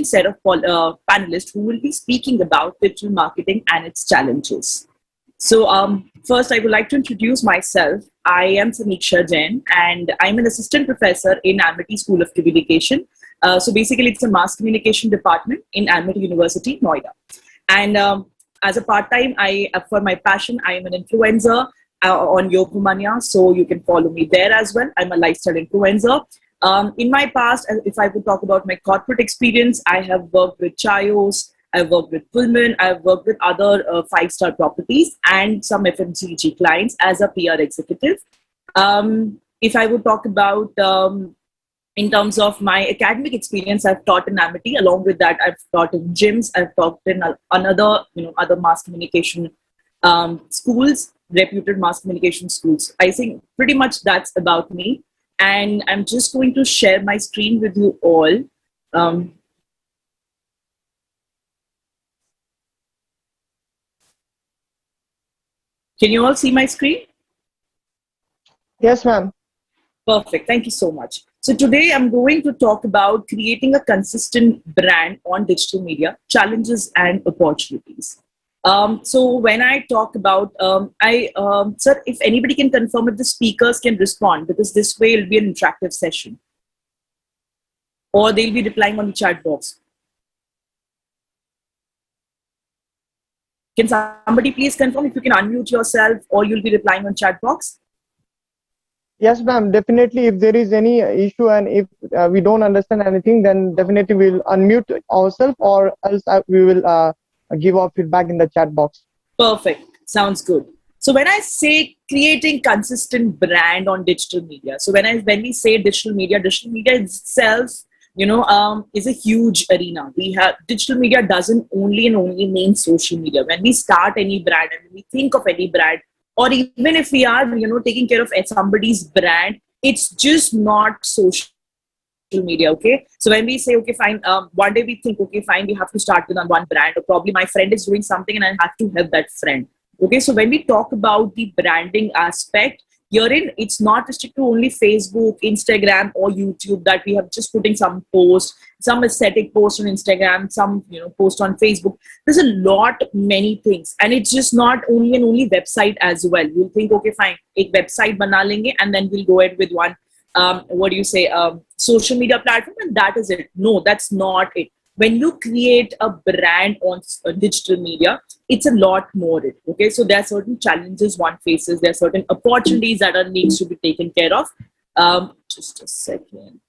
set of panelists who will be speaking about digital marketing and its challenges. So first, I would like to introduce myself. I am Samiksha Jain, and I'm an assistant professor in Amity School of Communication. So basically, it's a mass communication department in Amity University, Noida. And as a part-time, for my passion, I am an influencer on Yogumania, so you can follow me there as well. I'm a lifestyle influencer. In my past, if I would talk about my corporate experience, I have worked with Chayos, I've worked with Pullman, I've worked with other five-star properties and some FMCG clients as a PR executive. If I would talk about in terms of my academic experience, I've taught in Amity. Along with that, I've taught in gyms. I've taught in other mass communication schools, reputed mass communication schools. I think pretty much that's about me. And I'm just going to share my screen with you all. Can you all see my screen? Yes, ma'am. Perfect. Thank you so much. So today I'm going to talk about creating a consistent brand on digital media, challenges and opportunities. So when I talk about, sir, if anybody can confirm if the speakers can respond, because this way it'll be an interactive session. Or they'll be replying on the chat box. Can somebody please confirm if you can unmute yourself or you'll be replying on chat box? Yes, ma'am. Definitely, if there is any issue and if we don't understand anything, then definitely we'll unmute ourselves or else we will give our feedback in the chat box. Perfect. Sounds good. So when I say creating consistent brand on digital media, so when we say digital media itself, is a huge arena. We have digital media doesn't only mean social media. When we start any brand and when we think of any brand, or even if we are, taking care of somebody's brand, it's just not social media, okay? So when we say, okay, fine, one day we think, okay, fine, we have to start with one brand, or probably my friend is doing something and I have to help that friend. Okay, so when we talk about the branding aspect, herein, it's not restricted to only Facebook, Instagram, or YouTube that we have just putting some post, some aesthetic post on Instagram, some post on Facebook. There's a lot, many things, and it's just not only website as well. You'll think, okay, fine, a website bana lenge, and then we'll go ahead with one. Social media platform, and that is it. No, that's not it. When you create a brand on digital media, it's a lot more it. Okay, so there are certain challenges one faces. There are certain opportunities that needs to be taken care of. Just a second.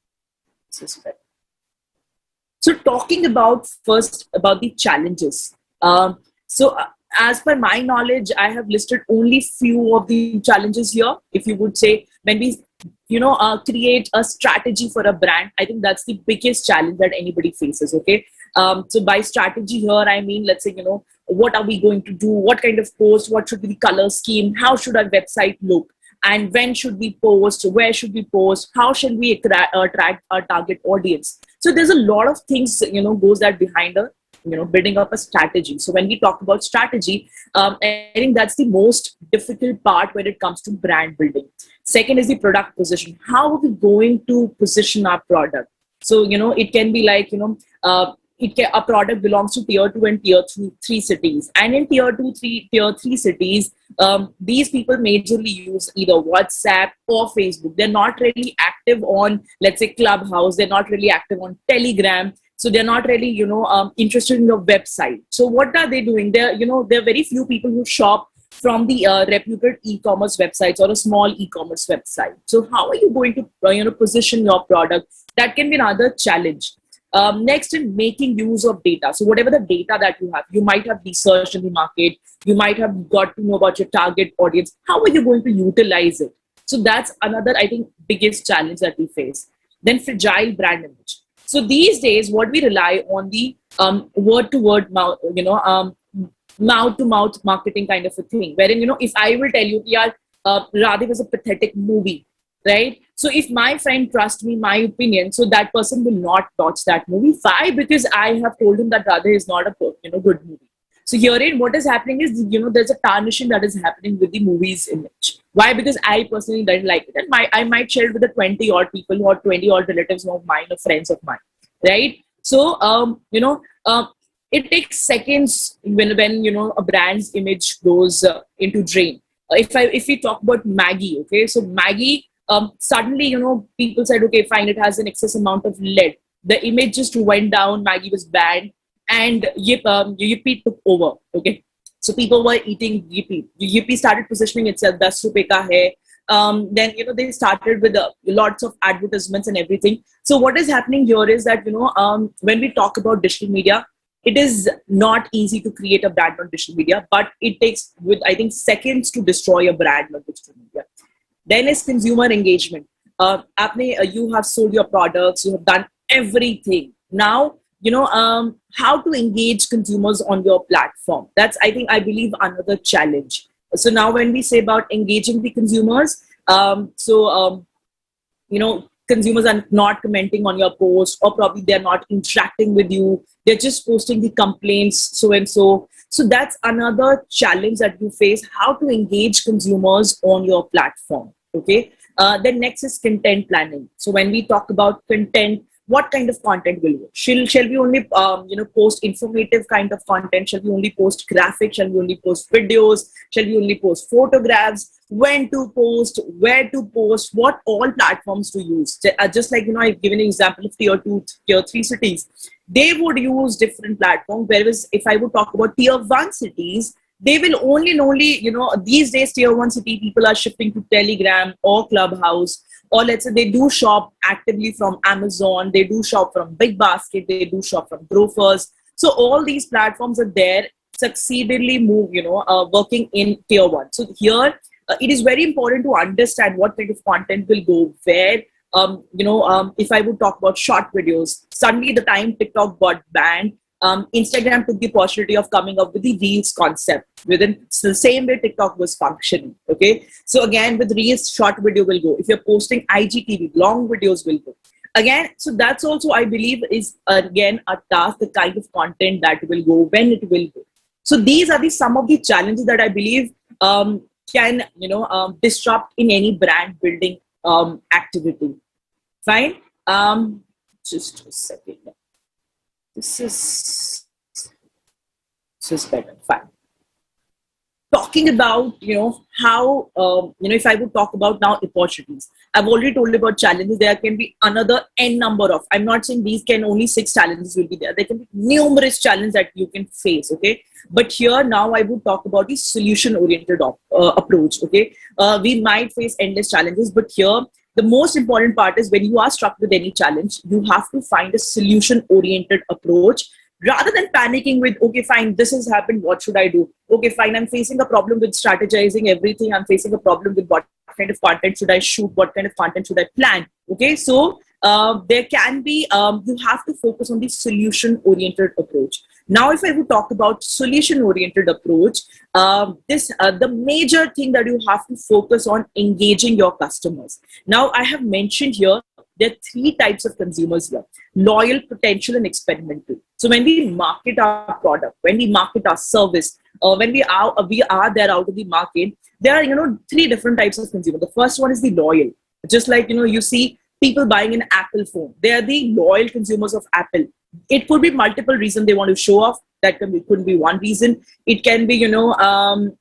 So talking about first about the challenges. As per my knowledge, I have listed only few of the challenges here. If you would say, when we create a strategy for a brand, I think that's the biggest challenge that anybody faces. Okay, so by strategy here, I mean, let's say, what are we going to do? What kind of post? What should be the color scheme? How should our website look? And when should we post? Where should we post? How should we attract our target audience? So there's a lot of things, goes that behind building up a strategy. So when we talk about strategy, I think that's the most difficult part when it comes to brand building. Second is the product position. How are we going to position our product? So, it can be like, a product belongs to tier 2 and tier 3 cities. And in tier 3 cities, these people majorly use either WhatsApp or Facebook. They're not really active on, let's say, Clubhouse. They're not really active on Telegram. So they're not really, interested in your website. So what are they doing? There are very few people who shop from the reputed e-commerce websites or a small e-commerce website. So how are you going to, position your product? That can be another challenge. Next, in making use of data. So whatever the data that you might have researched in the market, you might have got to know about your target audience. How are you going to utilize it? So that's another, I think, biggest challenge that we face. Then fragile brand image. So these days, what we rely on the word-to-word, mouth-to-mouth marketing kind of a thing. Wherein, if I will tell you, yeah, Radhe was a pathetic movie, right? So if my friend trusts me, my opinion, so that person will not watch that movie. Why? Because I have told him that Radhe is not a good movie. So herein, what is happening is, there's a tarnishing that is happening with the movie's image. Why? Because I personally don't like it. And I might share it with the 20 odd people or 20 odd relatives of mine or friends of mine, right? So it takes seconds when a brand's image goes into drain. If we talk about Maggie, okay, so Maggie, suddenly people said, okay, fine, it has an excess amount of lead. The image just went down. Maggie was banned, and Yippee took over. Okay, so people were eating Yippee. Yippee started positioning itself, 10 rupees ka hai. Then they started with lots of advertisements and everything. So what is happening here is that when we talk about digital media, it is not easy to create a brand on digital media, but it takes, with I think, seconds to destroy a brand on digital media. Then is consumer engagement. You have sold your products, you have done everything. Now how to engage consumers on your platform. That's, I believe, another challenge. So now when we say about engaging the consumers, consumers are not commenting on your post, or probably they're not interacting with you. They're just posting the complaints, so and so. So that's another challenge that you face, how to engage consumers on your platform. Okay. Then next is content planning. So when we talk about content, what kind of content will we? Shall we only post informative kind of content? Shall we only post graphics? Shall we only post videos? Shall we only post photographs? When to post? Where to post? What all platforms to use? Just like I've given an example of tier 2, tier 3 cities. They would use different platforms. Whereas if I would talk about tier 1 cities, they will only these days tier 1 city people are shifting to Telegram or Clubhouse. Or let's say they do shop actively from Amazon, they do shop from Big Basket, they do shop from Grofers. So all these platforms are there, succeedingly working in tier 1. So here, it is very important to understand what kind of content will go where. If I would talk about short videos, suddenly the time TikTok got banned, Instagram took the opportunity of coming up with the Reels concept within the same way TikTok was functioning. Okay, so again with Reels, short video will go. If you're posting IGTV, long videos will go. Again, so that's also, I believe, is again a task, the kind of content that will go, when it will go. So these are some of the challenges that I believe can disrupt in any brand building activity. Fine. Just a second. This is better. Fine. Talking about how if I would talk about now opportunities, I've already told you about challenges. There can be another n number of. I'm not saying these can only 6 challenges will be there. There can be numerous challenges that you can face. Okay, but here now I would talk about the solution-oriented approach. Okay, we might face endless challenges, but here the most important part is when you are struck with any challenge, you have to find a solution-oriented approach rather than panicking with, okay, fine, this has happened, what should I do? Okay, fine, I'm facing a problem with strategizing everything. I'm facing a problem with what kind of content should I shoot? What kind of content should I plan? Okay, so there can be, you have to focus on the solution-oriented approach. Now, if I would talk about solution-oriented approach, the major thing that you have to focus on engaging your customers. Now, I have mentioned here, there are 3 types of consumers here: loyal, potential, and experimental. So when we market our product, when we market our service, when we are there out of the market, there are 3 different types of consumers. The first one is the loyal. Just like you see people buying an Apple phone, they are the loyal consumers of Apple. It could be multiple reasons they want to show off. That couldn't be one reason. It can be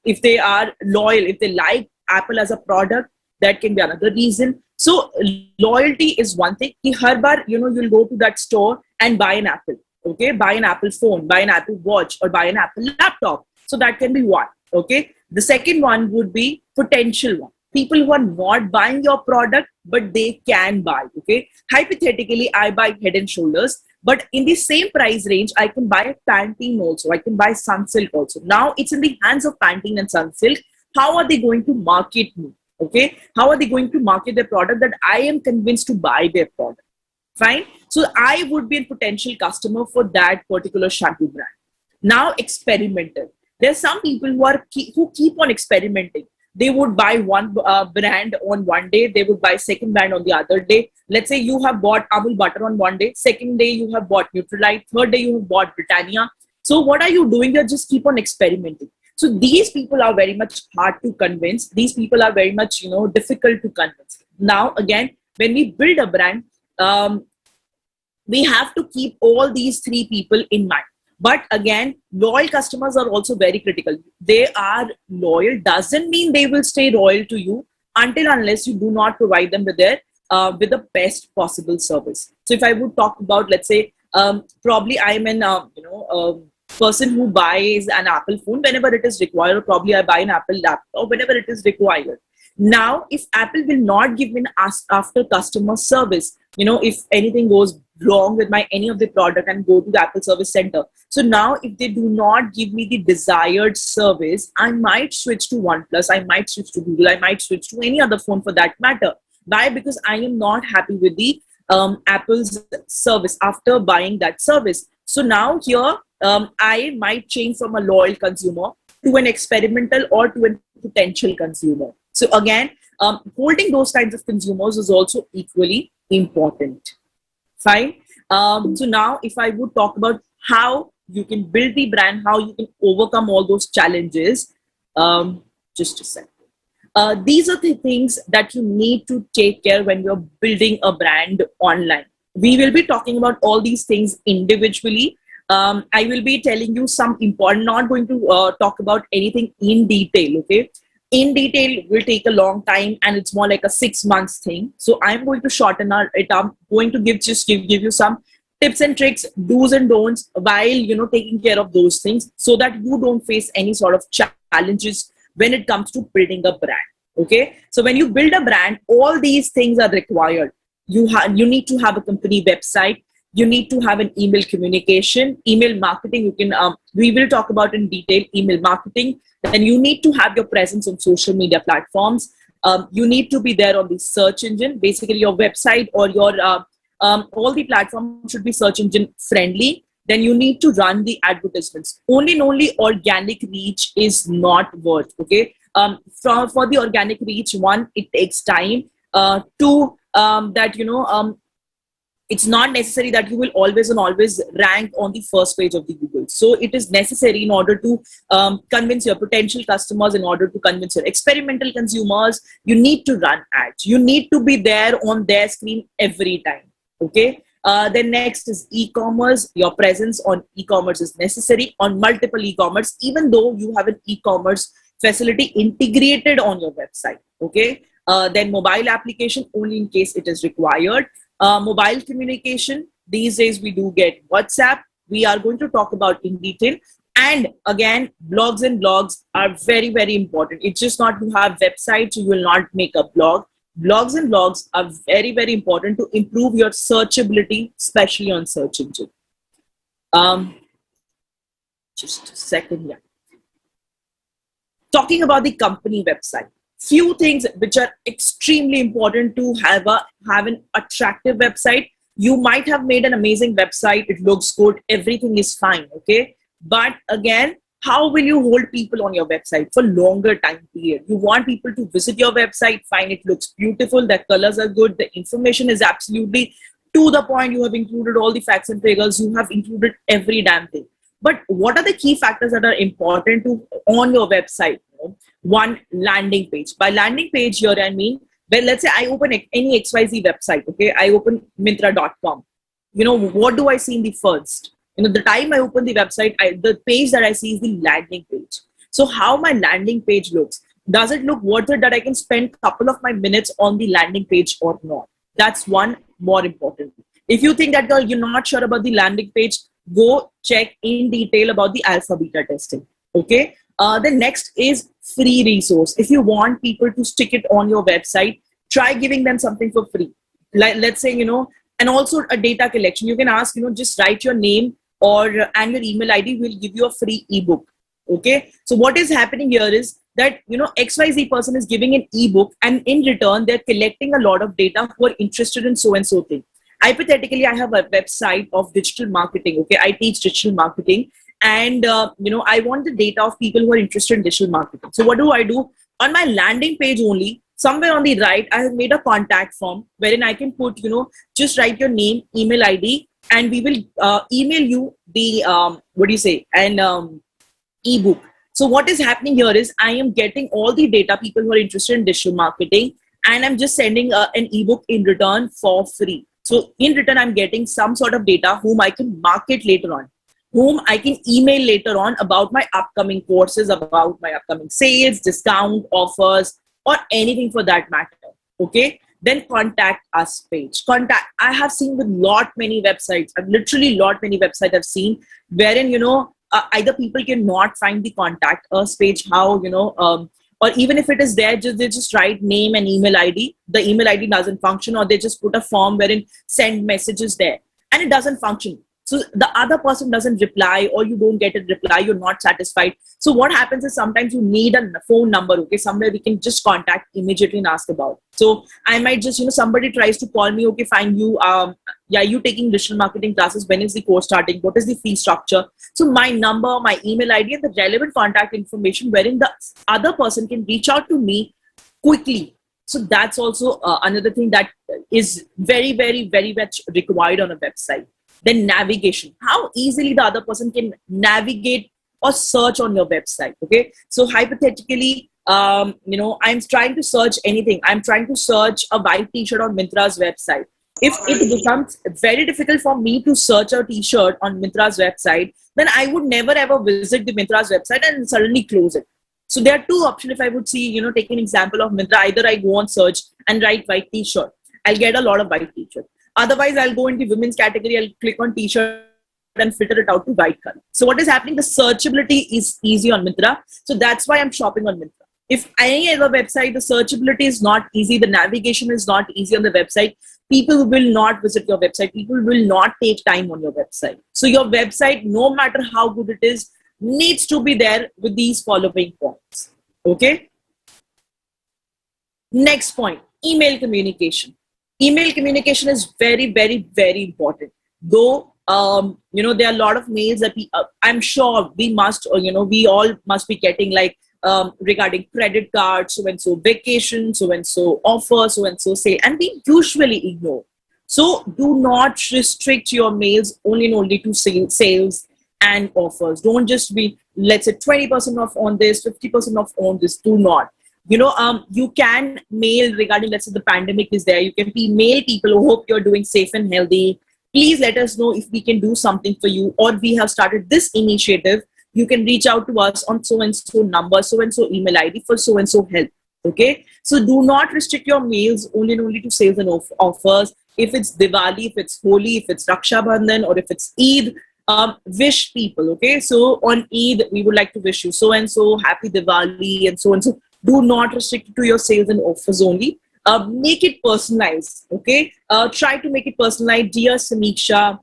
if they are loyal, if they like Apple as a product, that can be another reason. So loyalty is one thing. Har bar, you'll go to that store and buy an Apple. Okay, buy an Apple phone, buy an Apple watch, or buy an Apple laptop. So that can be one. Okay. The second one would be potential one. People who are not buying your product, but they can buy. Okay. Hypothetically, I buy Head and Shoulders, but in the same price range, I can buy Pantene also. I can buy Sunsilk also. Now it's in the hands of Pantene and Sunsilk. How are they going to market me? Okay. How are they going to market their product that I am convinced to buy their product? Fine. So I would be a potential customer for that particular shampoo brand. Now, experimental. There's some people who keep on experimenting. They would buy one brand on one day. They would buy second brand on the other day. Let's say you have bought Amul butter on one day. Second day, you have bought Nutrilite. Third day, you have bought Britannia. So what are you doing? You just keep on experimenting. So these people are very much hard to convince. These people are very much, difficult to convince. Now, again, when we build a brand, we have to keep all these three people in mind. But again, loyal customers are also very critical. They are loyal doesn't mean they will stay loyal to you until unless you do not provide them with the best possible service. So if I would talk about, let's say, probably I'm an person who buys an Apple phone whenever it is required, or probably I buy an Apple laptop whenever it is required. Now, if Apple will not give me an after customer service, if anything goes wrong with any of the product and go to the Apple service center. So now if they do not give me the desired service, I might switch to OnePlus, I might switch to Google, I might switch to any other phone for that matter. Why? Because I am not happy with the Apple's service after buying that service. So now here, I might change from a loyal consumer to an experimental or to a potential consumer. So again, holding those kinds of consumers is also equally important. Fine. So now if I would talk about how you can build the brand, how you can overcome all those challenges, just a second. These are the things that you need to take care when you're building a brand online. We will be talking about all these things individually. I will be telling you some important, not going to talk about anything in detail, okay? In detail will take a long time and it's more like a 6 months thing. So I'm going to shorten it up, going to give you some tips and tricks, do's and don'ts while, taking care of those things so that you don't face any sort of challenges when it comes to building a brand. Okay. So when you build a brand, all these things are required. You need to have a company website. You need to have an email communication, email marketing. We will talk about in detail email marketing. Then you need to have your presence on social media platforms. You need to be there on the search engine. Basically, your website or your all the platforms should be search engine friendly. Then you need to run the advertisements. Only organic reach is not worth. Okay, for the organic reach, one, it takes time. Two, it's not necessary that you will always rank on the first page of the Google. So it is necessary in order to convince your potential customers, in order to convince your experimental consumers, you need to run ads. You need to be there on their screen every time. Okay. Then next is e-commerce. Your presence on e-commerce is necessary on multiple e-commerce, even though you have an e-commerce facility integrated on your website. Okay. Then mobile application only in case it is required. Mobile communication, these days we do get WhatsApp. We are going to talk about in detail. And again, blogs and vlogs are very, very important. It's just not to have websites, you will not make a blog. Blogs and vlogs are very, very important to improve your searchability, especially on search engine. Just a second, yeah. Talking about the company website. Few things which are extremely important to have an attractive website. You might have made an amazing website. It looks good. Everything is fine. Okay. But again, how will you hold people on your website for longer time period? You want people to visit your website, find it looks beautiful. The colors are good. The information is absolutely to the point. You have included all the facts and figures. You have included every damn thing. But what are the key factors that are important on your website? One, landing page. By landing page here, I mean, well, let's say I open any XYZ website. Okay, I open Myntra.com. What do I see in the first? The time I open the website, the page that I see is the landing page. So how my landing page looks? Does it look worth it that I can spend a couple of my minutes on the landing page or not? That's one more important. If you think that you're not sure about the landing page, go check in detail about the alpha beta testing. Okay. The next is free resource. If you want people to stick it on your website, try giving them something for free. Like, let's say, and also a data collection. You can ask, just write your name and your email ID. Will give you a free ebook. Okay. So what is happening here is that, XYZ person is giving an ebook, and in return, they're collecting a lot of data who are interested in so and so thing. Hypothetically, I have a website of digital marketing. Okay. I teach digital marketing. And, I want the data of people who are interested in digital marketing. So what do? On my landing page only, somewhere on the right, I have made a contact form wherein I can put, just write your name, email ID, and we will email you the, an ebook. So what is happening here is I am getting all the data, people who are interested in digital marketing, and I'm just sending an ebook in return for free. So in return, I'm getting some sort of data whom I can market later on, whom I can email later on about my upcoming courses, about my upcoming sales, discount, offers, or anything for that matter. Okay. Then contact us page. I have seen with many websites. I've literally many websites I've seen wherein, either people cannot find the contact us page, how, or even if it is there, they just write name and email ID. The email ID doesn't function, or they just put a form wherein send messages there and it doesn't function. So the other person doesn't reply, or you don't get a reply, you're not satisfied. So what happens is sometimes you need a phone number, okay, somewhere we can just contact immediately and ask about. So I might just, somebody tries to call me, okay, fine, you taking digital marketing classes, when is the course starting, what is the fee structure? So my number, my email ID, and the relevant contact information wherein the other person can reach out to me quickly. So that's also another thing that is very, very, very much required on a website. Then navigation, how easily the other person can navigate or search on your website. Okay. So hypothetically, I'm trying to search anything. I'm trying to search a white t-shirt on Myntra's website. If it becomes very difficult for me to search a t-shirt on Myntra's website, then I would never ever visit the Myntra's website and suddenly close it. So there are two options. If I would see, take an example of Myntra, either I go on search and write white t-shirt. I'll get a lot of white t-shirt. Otherwise, I'll go into women's category, I'll click on t-shirt and filter it out to white color. So what is happening? The searchability is easy on Myntra. So that's why I'm shopping on Myntra. If any other website, the searchability is not easy, the navigation is not easy on the website, people will not visit your website. People will not take time on your website. So your website, no matter how good it is, needs to be there with these following points. Okay. Next point, email communication. Email communication is very, very, very important. Though, there are a lot of mails that I'm sure we must, we all must be getting like regarding credit cards, so-and-so vacation, so-and-so offer, so-and-so sale, and we usually ignore. So do not restrict your mails only to sales and offers. Don't just be, let's say 20% off on this, 50% off on this. Do not. You can mail regarding, let's say the pandemic is there. You can mail people who hope you're doing safe and healthy. Please let us know if we can do something for you, or we have started this initiative. You can reach out to us on so-and-so number, so-and-so email ID for so-and-so help. Okay. So do not restrict your mails only to sales and offers. If it's Diwali, if it's Holi, if it's Raksha Bandhan, or if it's Eid, wish people. Okay. So on Eid, we would like to wish you so-and-so happy Diwali and so-and-so. Do not restrict it to your sales and offers only. Make it personalized. Okay. Try to make it personalized. Dear Samiksha,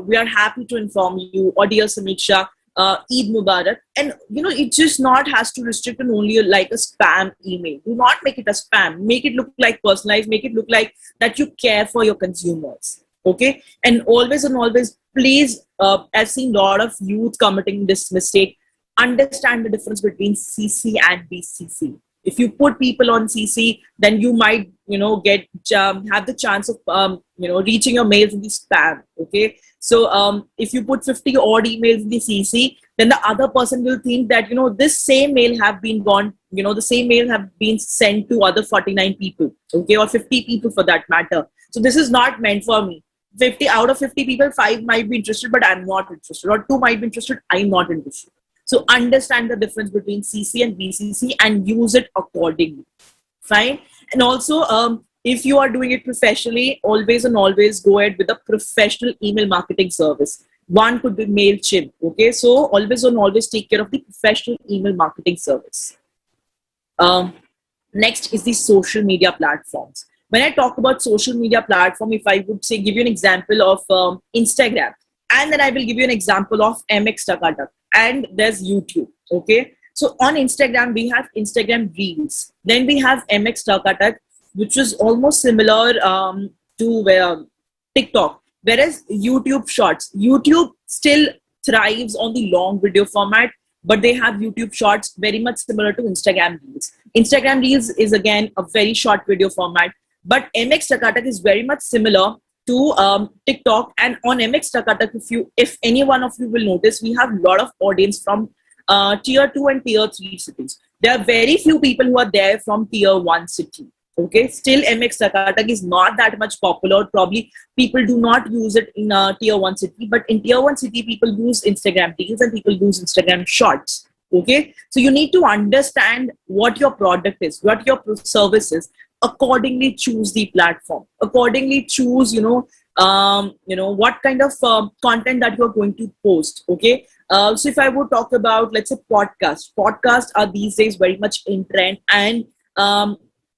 we are happy to inform you. Or dear Samiksha, Eid Mubarak. And it just not has to restrict and only like a spam email. Do not make it a spam. Make it look like personalized. Make it look like that you care for your consumers. Okay. And always, please, I've seen a lot of youth committing this mistake. Understand the difference between CC and BCC. If you put people on CC, then you might, have the chance of, reaching your mails in the spam. Okay. So, if you put 50 odd emails in the CC, then the other person will think that, this same mail have been gone, the same mail have been sent to other 49 people. Okay. Or 50 people for that matter. So this is not meant for me. 50 out of 50 people, 5 might be interested, but I'm not interested. Or 2 might be interested. I'm not interested. So understand the difference between CC and BCC and use it accordingly. Fine. And also, if you are doing it professionally, always go ahead with a professional email marketing service. One could be MailChimp. Okay. So always take care of the professional email marketing service. Next is the social media platforms. When I talk about social media platform, if I would say, give you an example of Instagram, and then I will give you an example of MX Takatak. And there's YouTube. Okay. So on Instagram, we have Instagram Reels. Then we have MX Takatak, which is almost similar to TikTok. Whereas YouTube Shorts, YouTube still thrives on the long video format, but they have YouTube Shorts very much similar to Instagram Reels. Instagram Reels is again a very short video format, but MX Takatak is very much similar to TikTok. And on MX Takatak, if any one of you will notice, we have a lot of audience from tier 2 and tier 3 cities. There are very few people who are there from tier 1 city. Okay, still MX Takatak is not that much popular. Probably people do not use it in tier 1 city, but in tier 1 city, people use Instagram Reels and people use Instagram Shorts. Okay, so you need to understand what your product is, what your service is. Accordingly, choose the platform. Accordingly, choose what kind of content that you're going to post. Okay, so if I would talk about, let's say, podcasts are these days very much in trend, and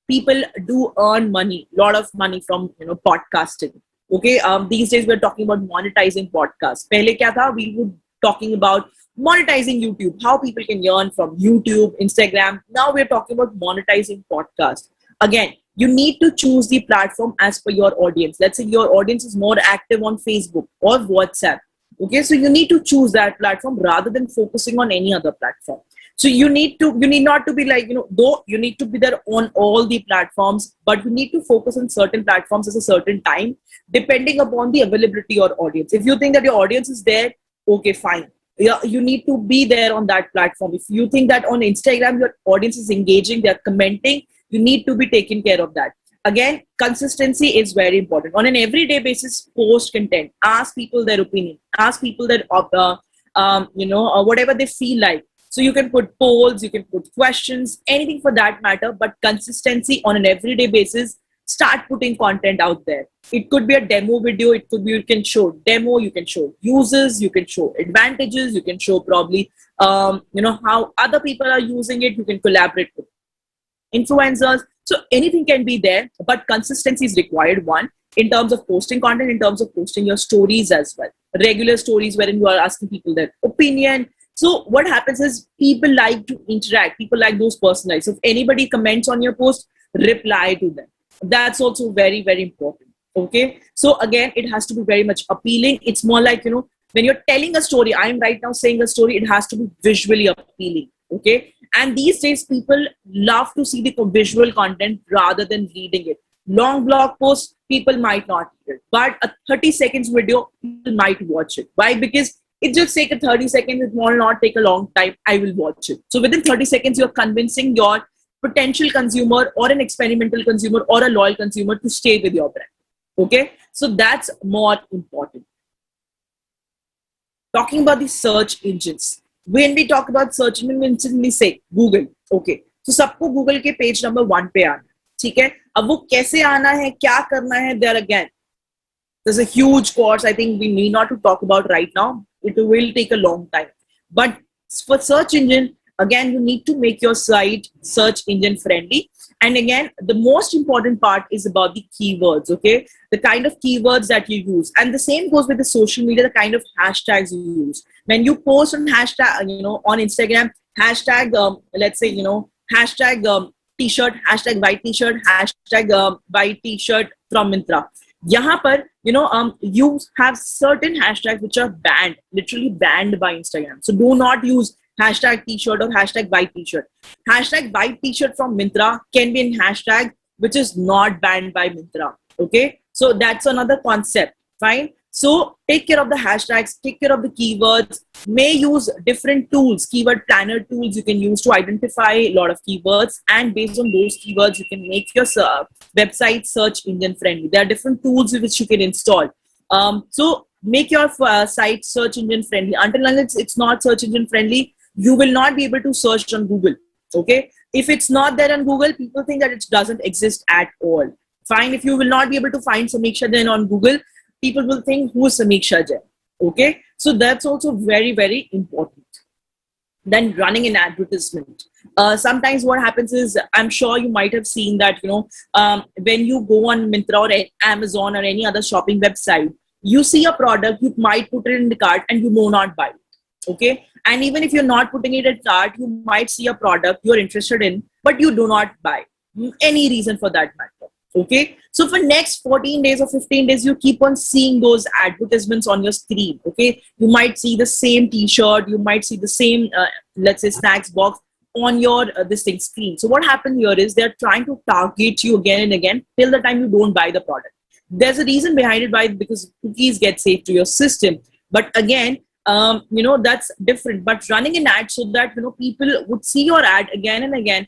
people do earn money, lot of money from podcasting. Okay, these days we're talking about monetizing podcasts. Pehle kya tha? We were talking about monetizing YouTube, how people can earn from YouTube, Instagram. Now we're talking about monetizing podcasts. Again, you need to choose the platform as per your audience. Let's say your audience is more active on Facebook or WhatsApp. Okay, so you need to choose that platform rather than focusing on any other platform. So you need not to be like, though you need to be there on all the platforms, but you need to focus on certain platforms at a certain time, depending upon the availability or audience. If you think that your audience is there, okay, fine. Yeah, you need to be there on that platform. If you think that on Instagram, your audience is engaging, they're commenting, you need to be taking care of that. Again, consistency is very important. On an everyday basis, post content, ask people their opinion, ask people their, whatever they feel like. So you can put polls, you can put questions, anything for that matter, but consistency on an everyday basis, start putting content out there. It could be a demo video, it could be, you can show demo, you can show uses, you can show advantages, you can show probably, how other people are using it, you can collaborate with influencers. So anything can be there, but consistency is required, one, in terms of posting content, in terms of posting your stories as well. Regular stories wherein you are asking people their opinion. So what happens is people like to interact. People like those personalized. So if anybody comments on your post, reply to them. That's also very, very important. Okay. So again, it has to be very much appealing. It's more like, when you're telling a story, I'm right now saying a story, it has to be visually appealing. Okay. And these days, people love to see the visual content rather than reading it. Long blog posts, people might not read it. But a 30 seconds video, people might watch it. Why? Because it just take a 30 seconds. It will not take a long time. I will watch it. So within 30 seconds, you're convincing your potential consumer or an experimental consumer or a loyal consumer to stay with your brand. Okay. So that's more important. Talking about the search engines. When we talk about search engine, we instantly say Google. Okay. So सबको Google के page number 1 पे आना. ठीक है. अब वो कैसे आना है, क्या करना है, there again. There's a huge course. I think we need not to talk about right now. It will take a long time. But for search engine, again, you need to make your site search engine friendly. And again, the most important part is about the keywords, okay? The kind of keywords that you use. And the same goes with the social media, the kind of hashtags you use. When you post on hashtag, on Instagram, hashtag, let's say, hashtag t-shirt, hashtag white t-shirt, hashtag white t-shirt from Myntra. यहाँ पर you have certain hashtags which are banned, literally banned by Instagram. So do not use hashtag t-shirt or hashtag white t-shirt. Hashtag white t-shirt from Myntra can be in hashtag which is not banned by Myntra. Okay, so that's another concept. Fine. So take care of the hashtags, take care of the keywords. May use different tools, keyword planner tools you can use to identify a lot of keywords, and based on those keywords you can make your website search engine friendly. There are different tools which you can install. So make your site search engine friendly. Until unless it's not search engine friendly, you will not be able to search on Google. Okay, if it's not there on Google, people think that it doesn't exist at all. Fine, if you will not be able to find Samiksha Jain on Google, people will think, who is Samiksha Jain? Okay, so that's also very, very important. Then running an advertisement. Sometimes what happens is, I'm sure you might have seen that, when you go on Myntra or Amazon or any other shopping website, you see a product, you might put it in the cart and you may not buy it. Okay, and even if you're not putting it in cart, you might see a product you're interested in, but you do not buy. Any reason for that matter. Okay, so for next 14 days or 15 days, you keep on seeing those advertisements on your screen. Okay, you might see the same t-shirt, you might see the same, let's say, snacks box on your this thing screen. So what happened here is they're trying to target you again and again till the time you don't buy the product. There's a reason behind it, why? Because cookies get saved to your system. But again, that's different. But running an ad so that people would see your ad again and again,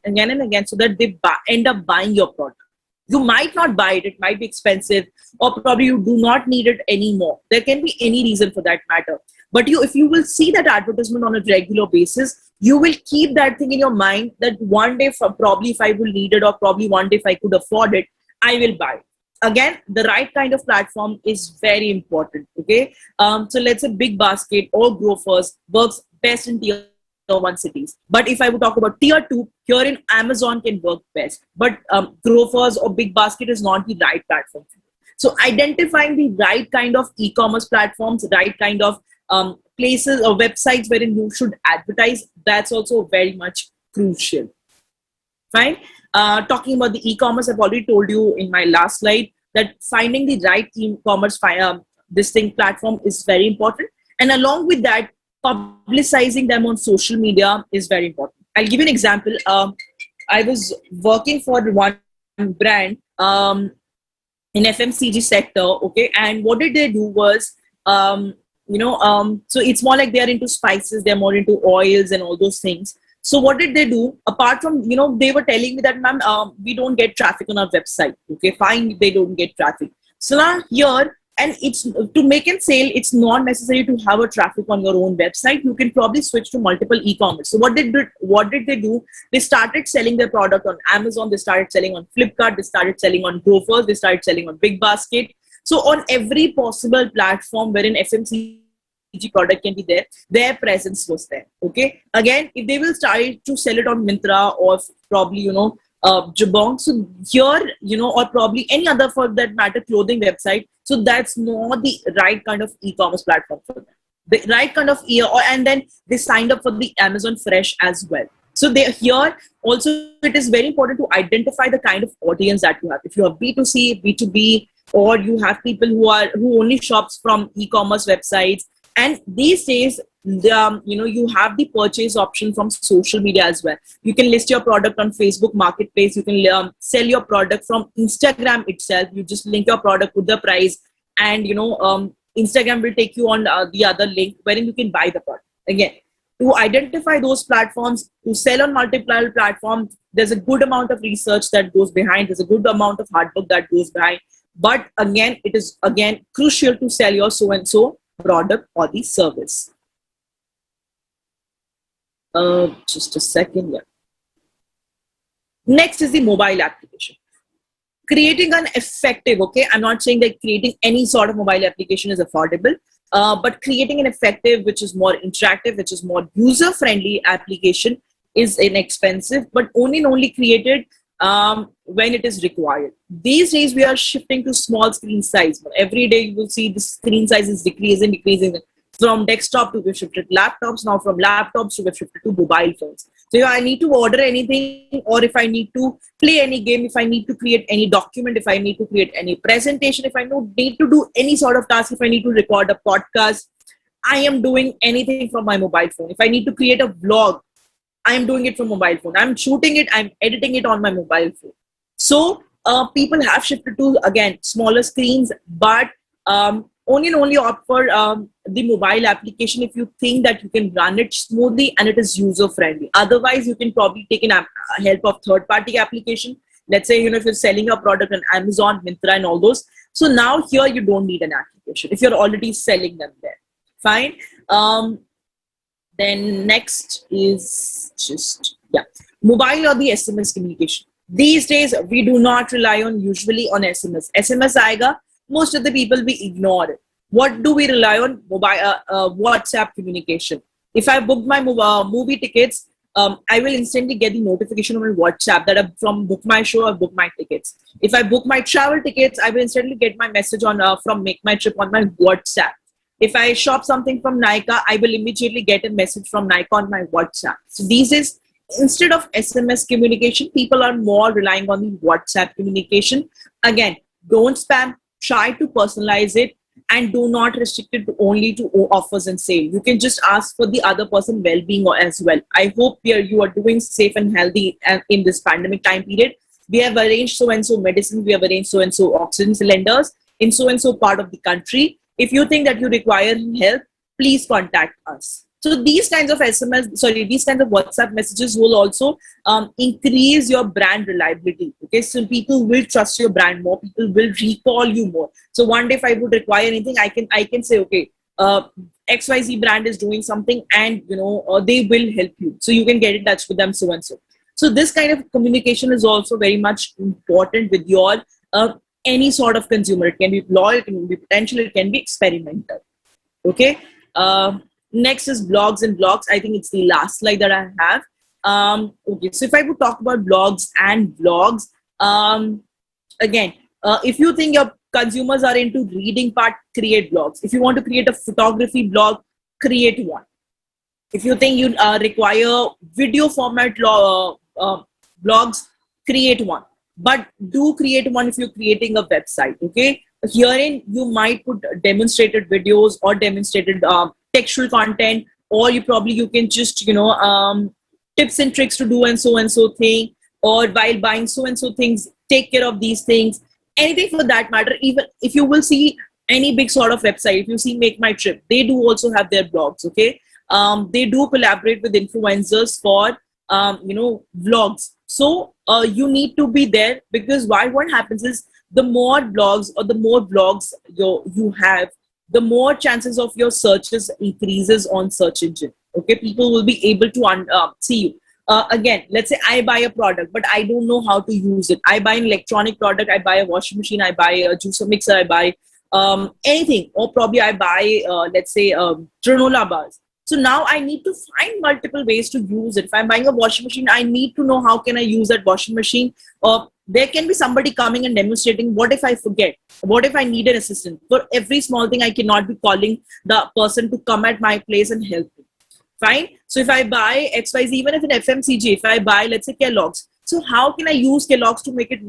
so that they end up buying your product. You might not buy it, it might be expensive, or probably you do not need it anymore. There can be any reason for that matter. But if you will see that advertisement on a regular basis, you will keep that thing in your mind that one day, probably if I will need it, or probably one day if I could afford it, I will buy it. Again, the right kind of platform is very important. Okay, so let's say Big Basket or Grofers works best in tier 1 cities. But if I would talk about tier 2, here in Amazon can work best. But Grofers or Big Basket is not the right platform. So identifying the right kind of e-commerce platforms, right kind of places or websites wherein you should advertise, that's also very much crucial. Fine. Talking about the e-commerce, I've already told you in my last slide that finding the right e-commerce platform is very important. And along with that, publicizing them on social media is very important. I'll give you an example. I was working for one brand in FMCG sector, okay, and what did they do was, so it's more like they're into spices, they're more into oils and all those things. So what did they do? Apart from, they were telling me that, ma'am, we don't get traffic on our website. Okay, fine, they don't get traffic. So now here, and it's to make a sale, it's not necessary to have a traffic on your own website. You can probably switch to multiple e-commerce. So what did they do? They started selling their product on Amazon. They started selling on Flipkart. They started selling on Grofers. They started selling on Big Basket. So on every possible platform wherein FMCG product can be there, their presence was there. Okay. Again, if they will start to sell it on Myntra or probably, Jabong, so here, or probably any other, for that matter, clothing website. So that's not the right kind of e-commerce platform for them. The right kind of and then they signed up for the Amazon Fresh as well. So they here also, it is very important to identify the kind of audience that you have. If you have B2C, B2B, or you have people who only shops from e-commerce websites. And these days, you have the purchase option from social media as well. You can list your product on Facebook Marketplace. You can sell your product from Instagram itself. You just link your product with the price, and Instagram will take you on the other link wherein you can buy the product. Again, to identify those platforms, to sell on multiple platforms, there's a good amount of research that goes behind. There's a good amount of hard work that goes behind. But again, it is crucial to sell your so-and-so product or the service. Just a second. Yeah. Next is the mobile application. Creating an effective, okay, I'm not saying that creating any sort of mobile application is affordable, but creating an effective, which is more interactive, which is more user-friendly application is inexpensive, but only created when it is required. These days, we are shifting to small screen size. Every day, you will see the screen size is decreasing. From desktop to we've shifted laptops. Now from laptops to we've shifted to mobile phones. So if I need to order anything, or if I need to play any game, if I need to create any document, if I need to create any presentation, if I need to do any sort of task, if I need to record a podcast, I am doing anything from my mobile phone. If I need to create a vlog, I am doing it from mobile phone. I'm shooting it, I'm editing it on my mobile phone. So people have shifted to, again, smaller screens, but only opt for the mobile application if you think that you can run it smoothly and it is user friendly. Otherwise, you can probably take help of third-party application. Let's say, if you're selling a product on Amazon, Myntra and all those. So now here you don't need an application if you're already selling them there. Fine. Then next is mobile or the SMS communication. These days, we do not rely usually on SMS. SMS aega, most of the people we ignore it. What do we rely on? Mobile, WhatsApp communication. If I book my movie tickets, I will instantly get the notification on my WhatsApp that I'm from Book My Show or Book My Tickets. If I book my travel tickets, I will instantly get my message on from Make My Trip on my WhatsApp. If I shop something from Nykaa, I will immediately get a message from Nykaa on my WhatsApp. So these days, instead of SMS communication, people are more relying on the WhatsApp communication. Again, don't spam, try to personalize it, and do not restrict it only to offers and sale. You can just ask for the other person well-being as well. I hope you are doing safe and healthy in this pandemic time period. We have arranged so-and-so medicine. We have arranged so-and-so oxygen cylinders in so-and-so part of the country. If you think that you require help, please contact us. So these kinds of these kinds of WhatsApp messages will also increase your brand reliability. Okay, so people will trust your brand more. People will recall you more. So one day, if I would require anything, I can say, okay, XYZ brand is doing something, and they will help you. So you can get in touch with them, so and so. So this kind of communication is also very much important with your any sort of consumer. It can be loyal, it can be potential, it can be experimental. Okay. Next is blogs and blogs. I think it's the last slide that I have. Okay, so if I would talk about blogs and vlogs, again, if you think your consumers are into reading part, create blogs. If you want to create a photography blog, create one. If you think you require video format blogs, create one. But do create one if you're creating a website. Okay, herein you might put demonstrated videos or demonstrated textual content, or you can just tips and tricks to do and so thing, or while buying so and so things, take care of these things, anything for that matter. Even if you will see any big sort of website, if you see Make My Trip, they do also have their blogs. Okay, they do collaborate with influencers for vlogs. So you need to be there, because what happens is, the more blogs or the more vlogs you have, the more chances of your searches increases on search engine. Okay, people will be able to see you. Again, let's say I buy a product, but I don't know how to use it. I buy an electronic product, I buy a washing machine, I buy a juicer mixer, I buy anything, or probably I buy, let's say, granola bars. So now I need to find multiple ways to use it. If I'm buying a washing machine, I need to know how can I use that washing machine. Or there can be somebody coming and demonstrating. What if I forget? What if I need an assistant? For every small thing, I cannot be calling the person to come at my place and help me. Fine. So if I buy XYZ, even if in FMCG, if I buy, let's say, Kellogg's. So how can I use Kellogg's to make it,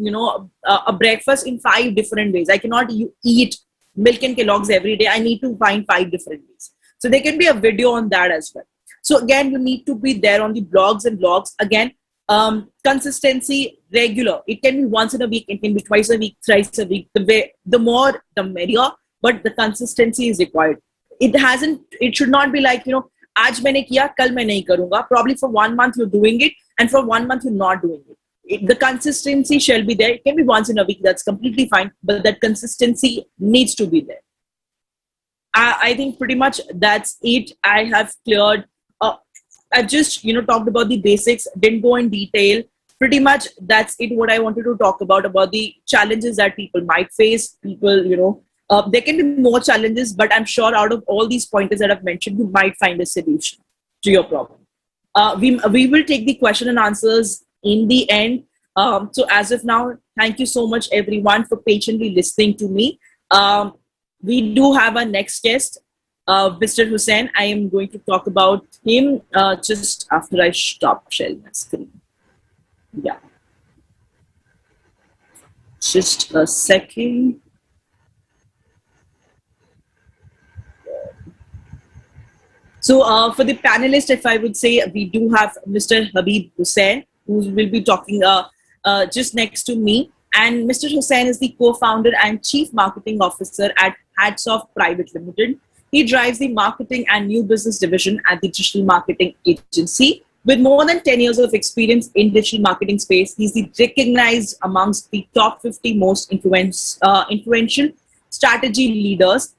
a breakfast in 5 different ways? I cannot eat milk and Kellogg's every day. I need to find 5 different ways. So there can be a video on that as well. So again, you need to be there on the blogs and vlogs. Again, consistency, regular. It can be once in a week. It can be twice a week, thrice a week. The more, the merrier. But the consistency is required. It should not be like, आज मैंने किया, कल मैं नहीं करूँगा. Probably for 1 month you're doing it, and for 1 month you're not doing it. The consistency shall be there. It can be once in a week. That's completely fine. But that consistency needs to be there. I think pretty much that's it. I have cleared. I've just talked about the basics. Didn't go in detail. Pretty much that's it. What I wanted to talk about the challenges that people might face. People, there can be more challenges, but I'm sure out of all these pointers that I've mentioned, you might find a solution to your problem. We will take the question and answers in the end. So as of now, thank you so much everyone for patiently listening to me. We do have our next guest, Mr. Hussein. I am going to talk about him just after I stop sharing my screen. Yeah. Just a second. So for the panelists, if I would say, we do have Mr. Habib Husain, who will be talking just next to me. And Mr. Hussein is the co-founder and chief marketing officer at Hats Off Private Limited. He drives the marketing and new business division at the digital marketing agency. With more than 10 years of experience in digital marketing space, he's recognized amongst the top 50 most influential strategy leaders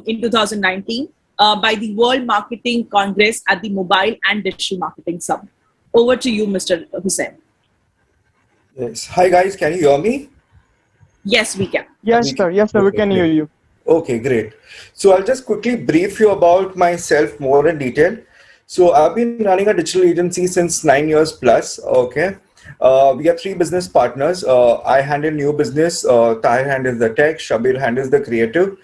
in 2019 by the World Marketing Congress at the Mobile and Digital Marketing Summit. Over to you, Mr. Hussein. Yes. Hi guys, can you hear me? Yes, we can. Yes, sir. Yes, sir. We can hear you. Okay, great. So I'll just quickly brief you about myself more in detail. So I've been running a digital agency since 9 years plus. Okay. We have 3 business partners. I handle new business. Tahir handles the tech. Shabir handles the creative.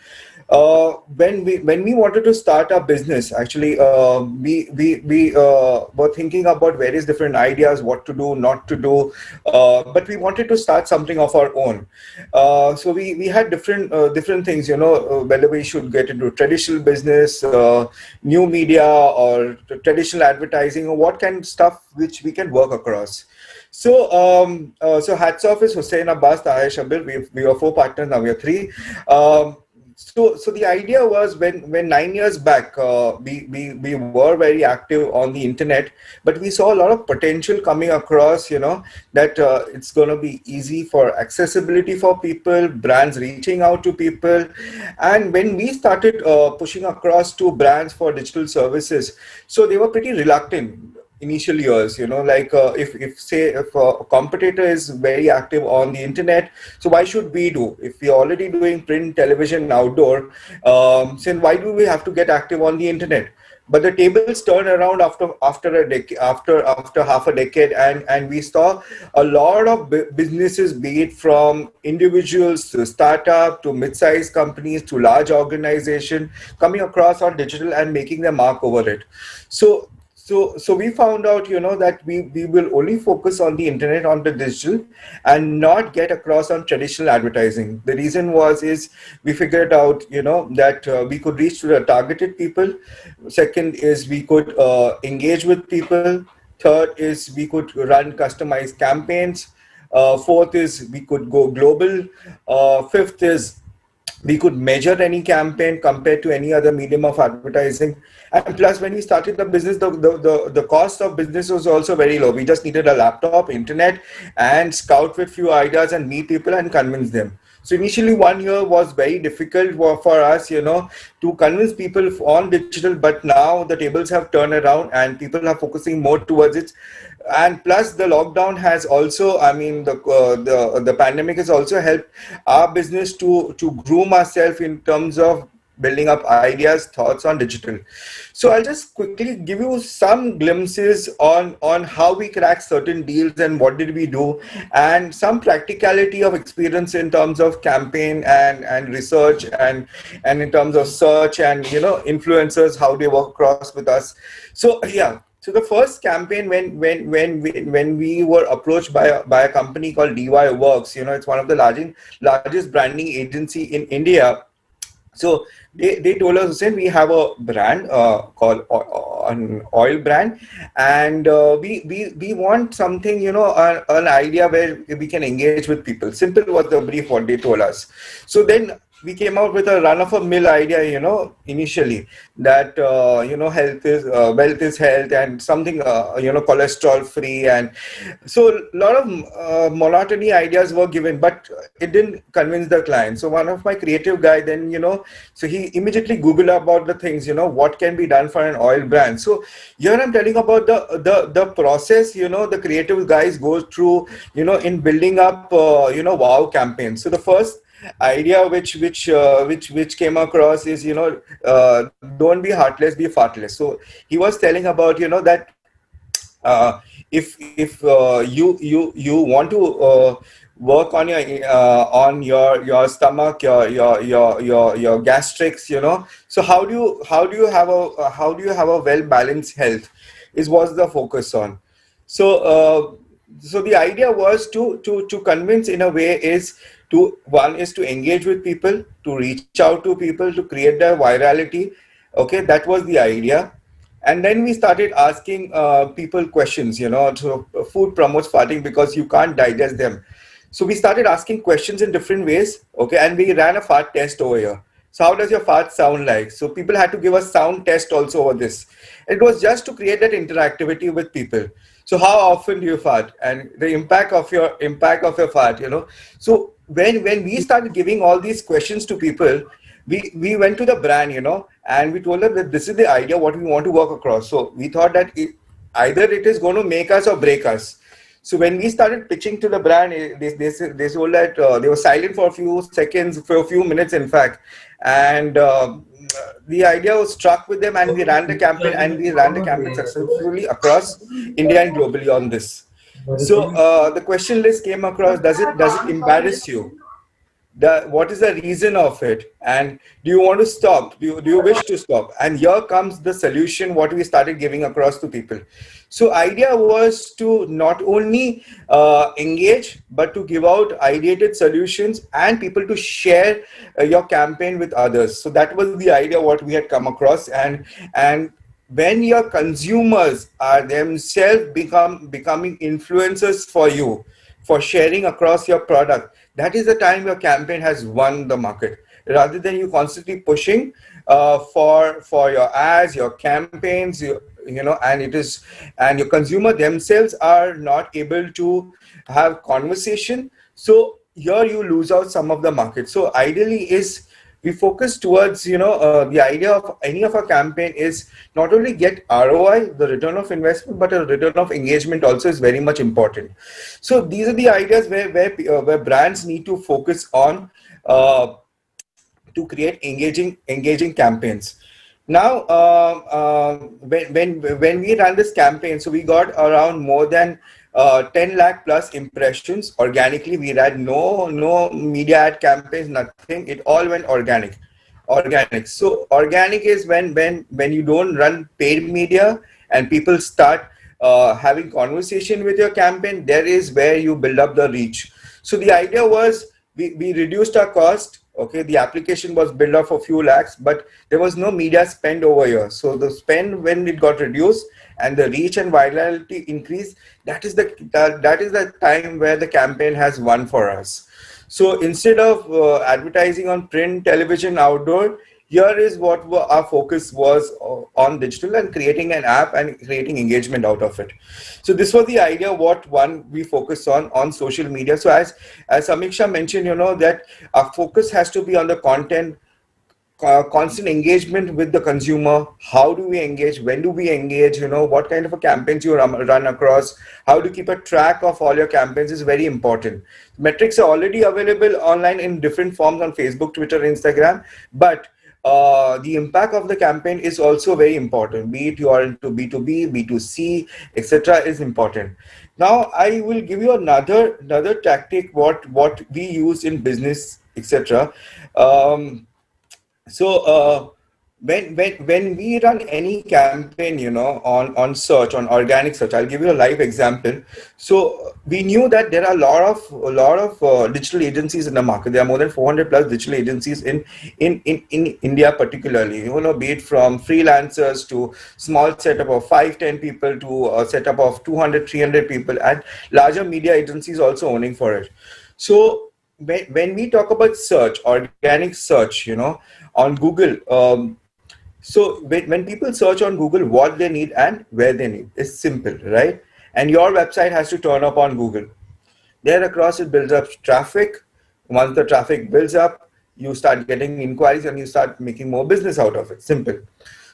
When we wanted to start our business, actually, we were thinking about various different ideas, what to do, not to do, but we wanted to start something of our own. So we had different things, whether we should get into traditional business, new media, or traditional advertising, or what kind of stuff which we can work across. So so Hats Off is Hussein, Abbas, Tahir, Shabir. We were 4 partners, now we are 3. So the idea was when 9 years back, we were very active on the internet, but we saw a lot of potential coming across, that it's going to be easy for accessibility for people, brands reaching out to people. And when we started pushing across to brands for digital services, so they were pretty reluctant initial years, like if say if a competitor is very active on the internet, so why should we do? If we're already doing print, television, outdoor, then why do we have to get active on the internet? But the tables turned around after a decade, after half a decade, and we saw a lot of businesses, be it from individuals to startup to mid-sized companies to large organization, coming across on digital and making their mark over it. So we found out, that we will only focus on the internet, on the digital, and not get across on traditional advertising. The reason is we figured out, that we could reach to the targeted people. Second is we could engage with people. Third is we could run customized campaigns. Fourth is we could go global. Fifth is we could measure any campaign compared to any other medium of advertising. And plus, when we started the business, the cost of business was also very low. We just needed a laptop, internet, and scout with few ideas and meet people and convince them. So initially 1 year was very difficult for us, to convince people on digital, but now the tables have turned around and people are focusing more towards it. And plus the lockdown has also, the pandemic has also helped our business to groom ourselves in terms of building up ideas, thoughts on digital. So I'll just quickly give you some glimpses on how we crack certain deals and what did we do, and some practicality of experience in terms of campaign and research and in terms of search and influencers, how they work across with us. So yeah. So the first campaign when we were approached by a company called DY Works, it's one of the largest branding agency in India. So they told us, Hussein, we have a brand called an oil brand, and we want something, an idea where we can engage with people. Simple was the brief what they told us. So then we came out with a run-of-the-mill idea, initially, that health is wealth is health, and something cholesterol free, and so a lot of monotony ideas were given, but it didn't convince the client. So one of my creative guy then, so he immediately Googled about the things, what can be done for an oil brand. So here I'm telling about the process, the creative guys go through, in building up, wow campaigns. So the first idea which came across is, don't be heartless, be fartless. So he was telling about, that if you want to work on your stomach, your gastrics, so how do you have a well balanced health is what's the focus on. So the idea was to convince in a way is one is to engage with people, to reach out to people, to create their virality. Okay, that was the idea. And then we started asking people questions, so food promotes farting because you can't digest them. So we started asking questions in different ways. Okay, and we ran a fart test over here. So how does your fart sound like? So people had to give us sound test also over this. It was just to create that interactivity with people. So how often do you fart, and the impact of your fart, So when we started giving all these questions to people, we went to the brand, and we told them that this is the idea what we want to work across. So we thought that either it is going to make us or break us. So when we started pitching to the brand, they told that they were silent for a few seconds, for a few minutes, in fact, and the idea was struck with them, and we ran the campaign successfully across India and globally on this. So the question list came across: does it embarrass you? What is the reason of it, and do you want to stop? Do you wish to stop? And here comes the solution what we started giving across to people. So idea was to not only engage, but to give out ideated solutions and people to share your campaign with others. So that was the idea what we had come across. And when your consumers are themselves becoming influencers for you, for sharing across your product, that is the time your campaign has won the market. rather than you constantly pushing for your ads, your campaigns, you know, and it is, and your consumer themselves are not able to have conversation. So here you lose out some of the market. So ideally is we focus towards, you know, the idea of any of our campaign is not only get ROI, the return of investment, but a return of engagement also is very much important. So these are the ideas where brands need to focus on to create engaging campaigns. Now, when we ran this campaign, so we got around more than 10 lakh plus impressions organically. We ran no media ad campaigns, nothing. It all went organic. So organic is when you don't run paid media and people start having conversation with your campaign. There is where you build up the reach. So the idea was we reduced our cost. Okay, the application was built up for a few lakhs, but there was no media spend over here. So the spend, when it got reduced and the reach and virality increased, that is the time where the campaign has won for us. So instead of advertising on print, television, outdoor, here is what our focus was on digital and creating an app and creating engagement out of it. So this was the idea, what one we focus on social media. So as Samiksha mentioned, you know, that our focus has to be on the content, constant engagement with the consumer. How do we engage? When do we engage? You know, what kind of a campaigns you run across? How to keep a track of all your campaigns is very important. Metrics are already available online in different forms on Facebook, Twitter, Instagram, but the impact of the campaign is also very important. Be it you are into B2B, B2C, etc., is important. Now I will give you another tactic what we use in business, etc. So when we run any campaign, you know, on search, on organic search, I'll give you a live example. So we knew that there are a lot of digital agencies in the market. There are more than 400 plus digital agencies in India, particularly. You know, be it from freelancers to small setup of 5-10 people to a setup of 200-300 people, and larger media agencies also owning for it. So when we talk about search, organic search, you know, on Google, so when people search on Google what they need and where they need, it's simple, right? And your website has to turn up on Google. There across it builds up traffic. Once the traffic builds up, you start getting inquiries and you start making more business out of it. Simple.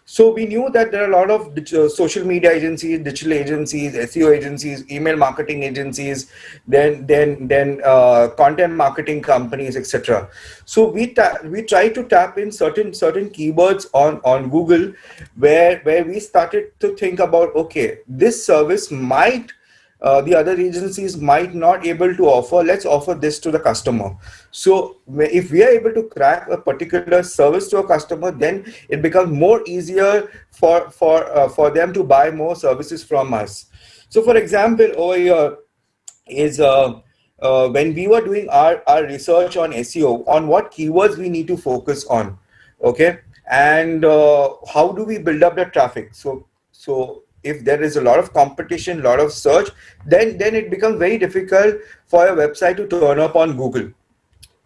So we knew that there are a lot of social media agencies, digital agencies, SEO agencies, email marketing agencies, then content marketing companies, etc. So we try to tap in certain keywords on Google, where we started to think about, okay, this service might the other agencies might not able to offer. Let's offer this to the customer. So if we are able to crack a particular service to a customer, then it becomes more easier for them to buy more services from us. So for example, over here is when we were doing our research on SEO, on what keywords we need to focus on, okay, and how do we build up the traffic. So if there is a lot of competition, a lot of search, then it becomes very difficult for a website to turn up on Google.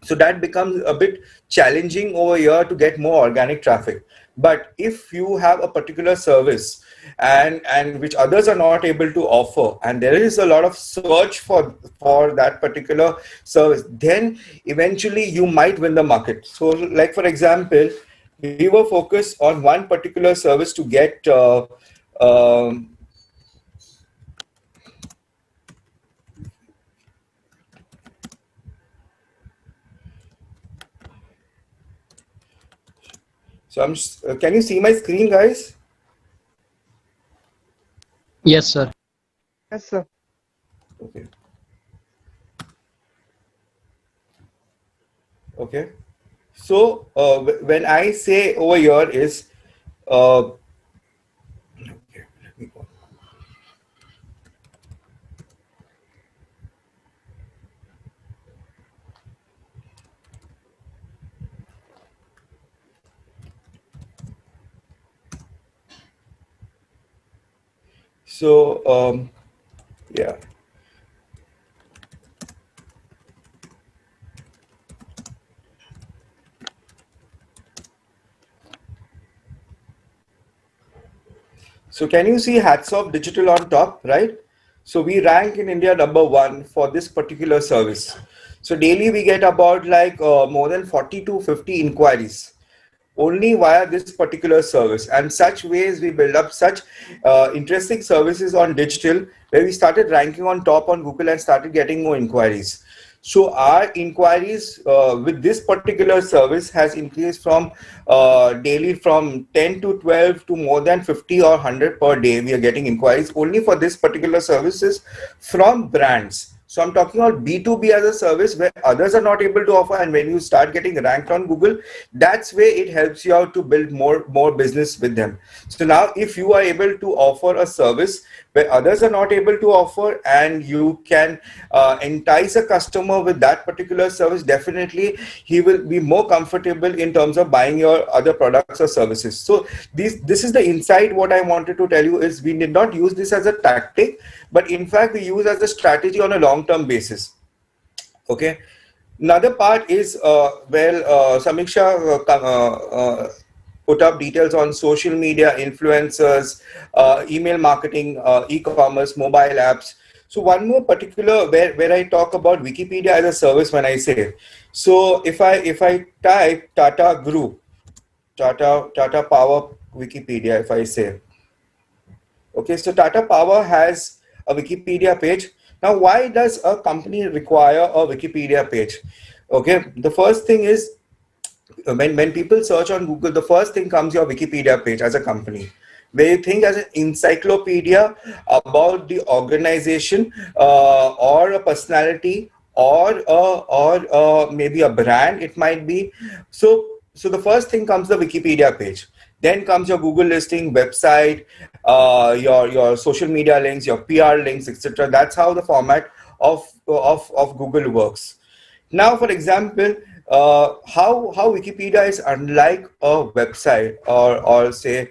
So that becomes a bit challenging over here to get more organic traffic. But if you have a particular service and which others are not able to offer, and there is a lot of search for that particular service, then eventually you might win the market. So like for example, we were focused on one particular service to get um, so can you see my screen, guys? Yes, sir. Yes, sir. Okay. Okay. So when I say over here is okay, let me go. So yeah. So can you see hats off digital on top, right? So we rank in India #1 for this particular service. So daily we get about like more than 40 to 50 inquiries only via this particular service, and such ways we build up such interesting services on digital, where we started ranking on top on Google and started getting more inquiries. So our inquiries with this particular service has increased from daily from 10 to 12 to more than 50 or 100 per day. We are getting inquiries only for this particular services from brands. So I'm talking about B2B as a service where others are not able to offer, and when you start getting ranked on Google, that's where it helps you out to build more business with them. So now if you are able to offer a service where others are not able to offer, and you can entice a customer with that particular service, definitely he will be more comfortable in terms of buying your other products or services. So this is the insight. What I wanted to tell you is we did not use this as a tactic, but in fact we use as a strategy on a long-term basis. Okay. Another part is Samiksha put up details on social media, influencers, email marketing, e-commerce, mobile apps. So one more particular where I talk about Wikipedia as a service when I say. So if I type Tata Group, Tata Power Wikipedia, if I say. Okay, so Tata Power has a Wikipedia page. Now, why does a company require a Wikipedia page? Okay, the first thing is when people search on Google, the first thing comes your Wikipedia page as a company, where you think as an encyclopedia about the organization or a personality or maybe a brand, it might be. So the first thing comes the Wikipedia page. Then comes your Google listing, website, your social media links, your PR links, etc. That's how the format of Google works. Now, for example, how Wikipedia is unlike a website or say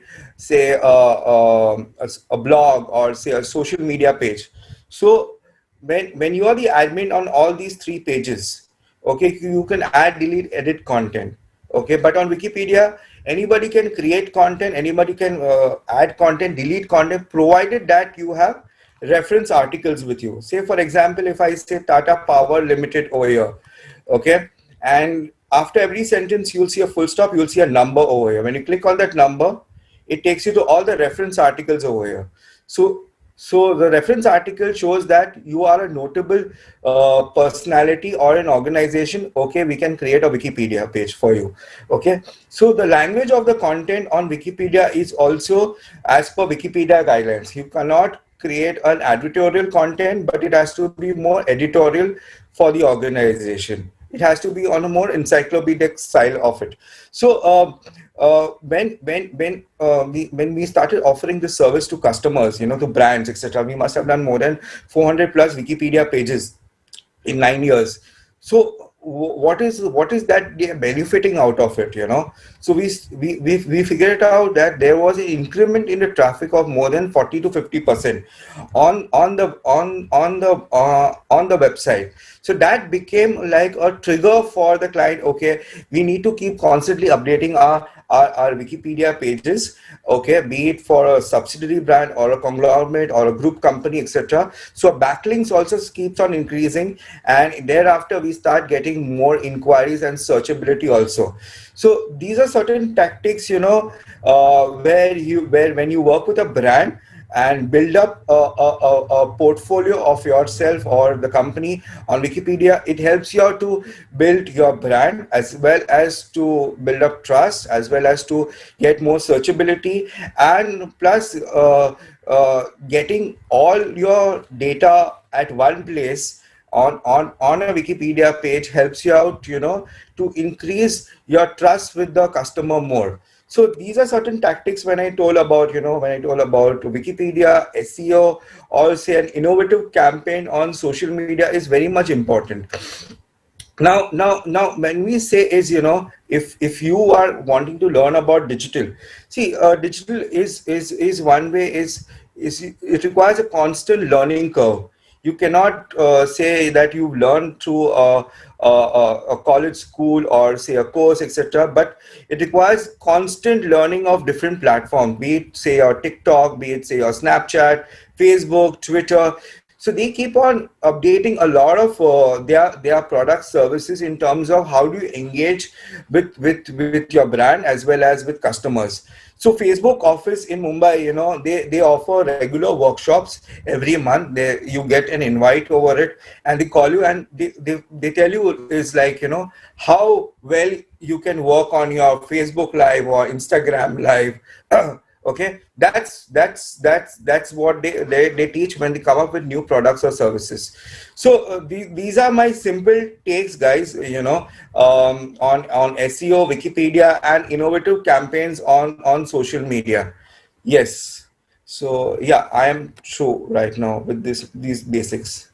a blog or say a social media page. So when you are the admin on all these three pages, okay, you can add, delete, edit content. Okay, but on Wikipedia, anybody can create content, anybody can add content, delete content, provided that you have reference articles with you. Say, for example, if I say Tata Power Limited over here, okay, and after every sentence, you'll see a full stop, you'll see a number over here. When you click on that number, it takes you to all the reference articles over here. So the reference article shows that you are a notable personality or an organization. Okay, we can create a Wikipedia page for you. Okay, so the language of the content on Wikipedia is also as per Wikipedia guidelines. You cannot create an advertorial content, but it has to be more editorial for the organization. It has to be on a more encyclopedic style of it. So when we started offering this service to customers, to brands, etc., we must have done more than 400 plus Wikipedia pages in 9 years. So what is that they are benefiting out of it? So we figured it out that there was an increment in the traffic of more than 40 to 50% on the website. So that became like a trigger for the client. Okay, we need to keep constantly updating our Wikipedia pages, okay, be it for a subsidiary brand or a conglomerate or a group company, etc. So backlinks also keeps on increasing, and thereafter we start getting more inquiries and searchability also. So these are certain tactics, where when you work with a brand and build up a portfolio of yourself or the company on Wikipedia, it helps you out to build your brand, as well as to build up trust, as well as to get more searchability, and plus getting all your data at one place on a Wikipedia page helps you out, to increase your trust with the customer more. So these are certain tactics when I told about, Wikipedia, SEO, or say an innovative campaign on social media is very much important. Now, when we say is, if you are wanting to learn about digital, see, digital is one way, is it requires a constant learning curve. You cannot say that you've learned through a college school or say a course, etc. But it requires constant learning of different platforms, be it say your TikTok, be it say your Snapchat, Facebook, Twitter. So they keep on updating a lot of their product services in terms of how do you engage with your brand as well as with customers. So Facebook office in Mumbai, you know, they offer regular workshops every month. You get an invite over it, and they call you and they tell you is like, you know, how well you can work on your Facebook Live or Instagram Live. Okay, that's what they teach when they come up with new products or services. So these are my simple takes, guys, you know, on SEO, Wikipedia, and innovative campaigns on social media. Yes. So yeah, I am true right now with these basics.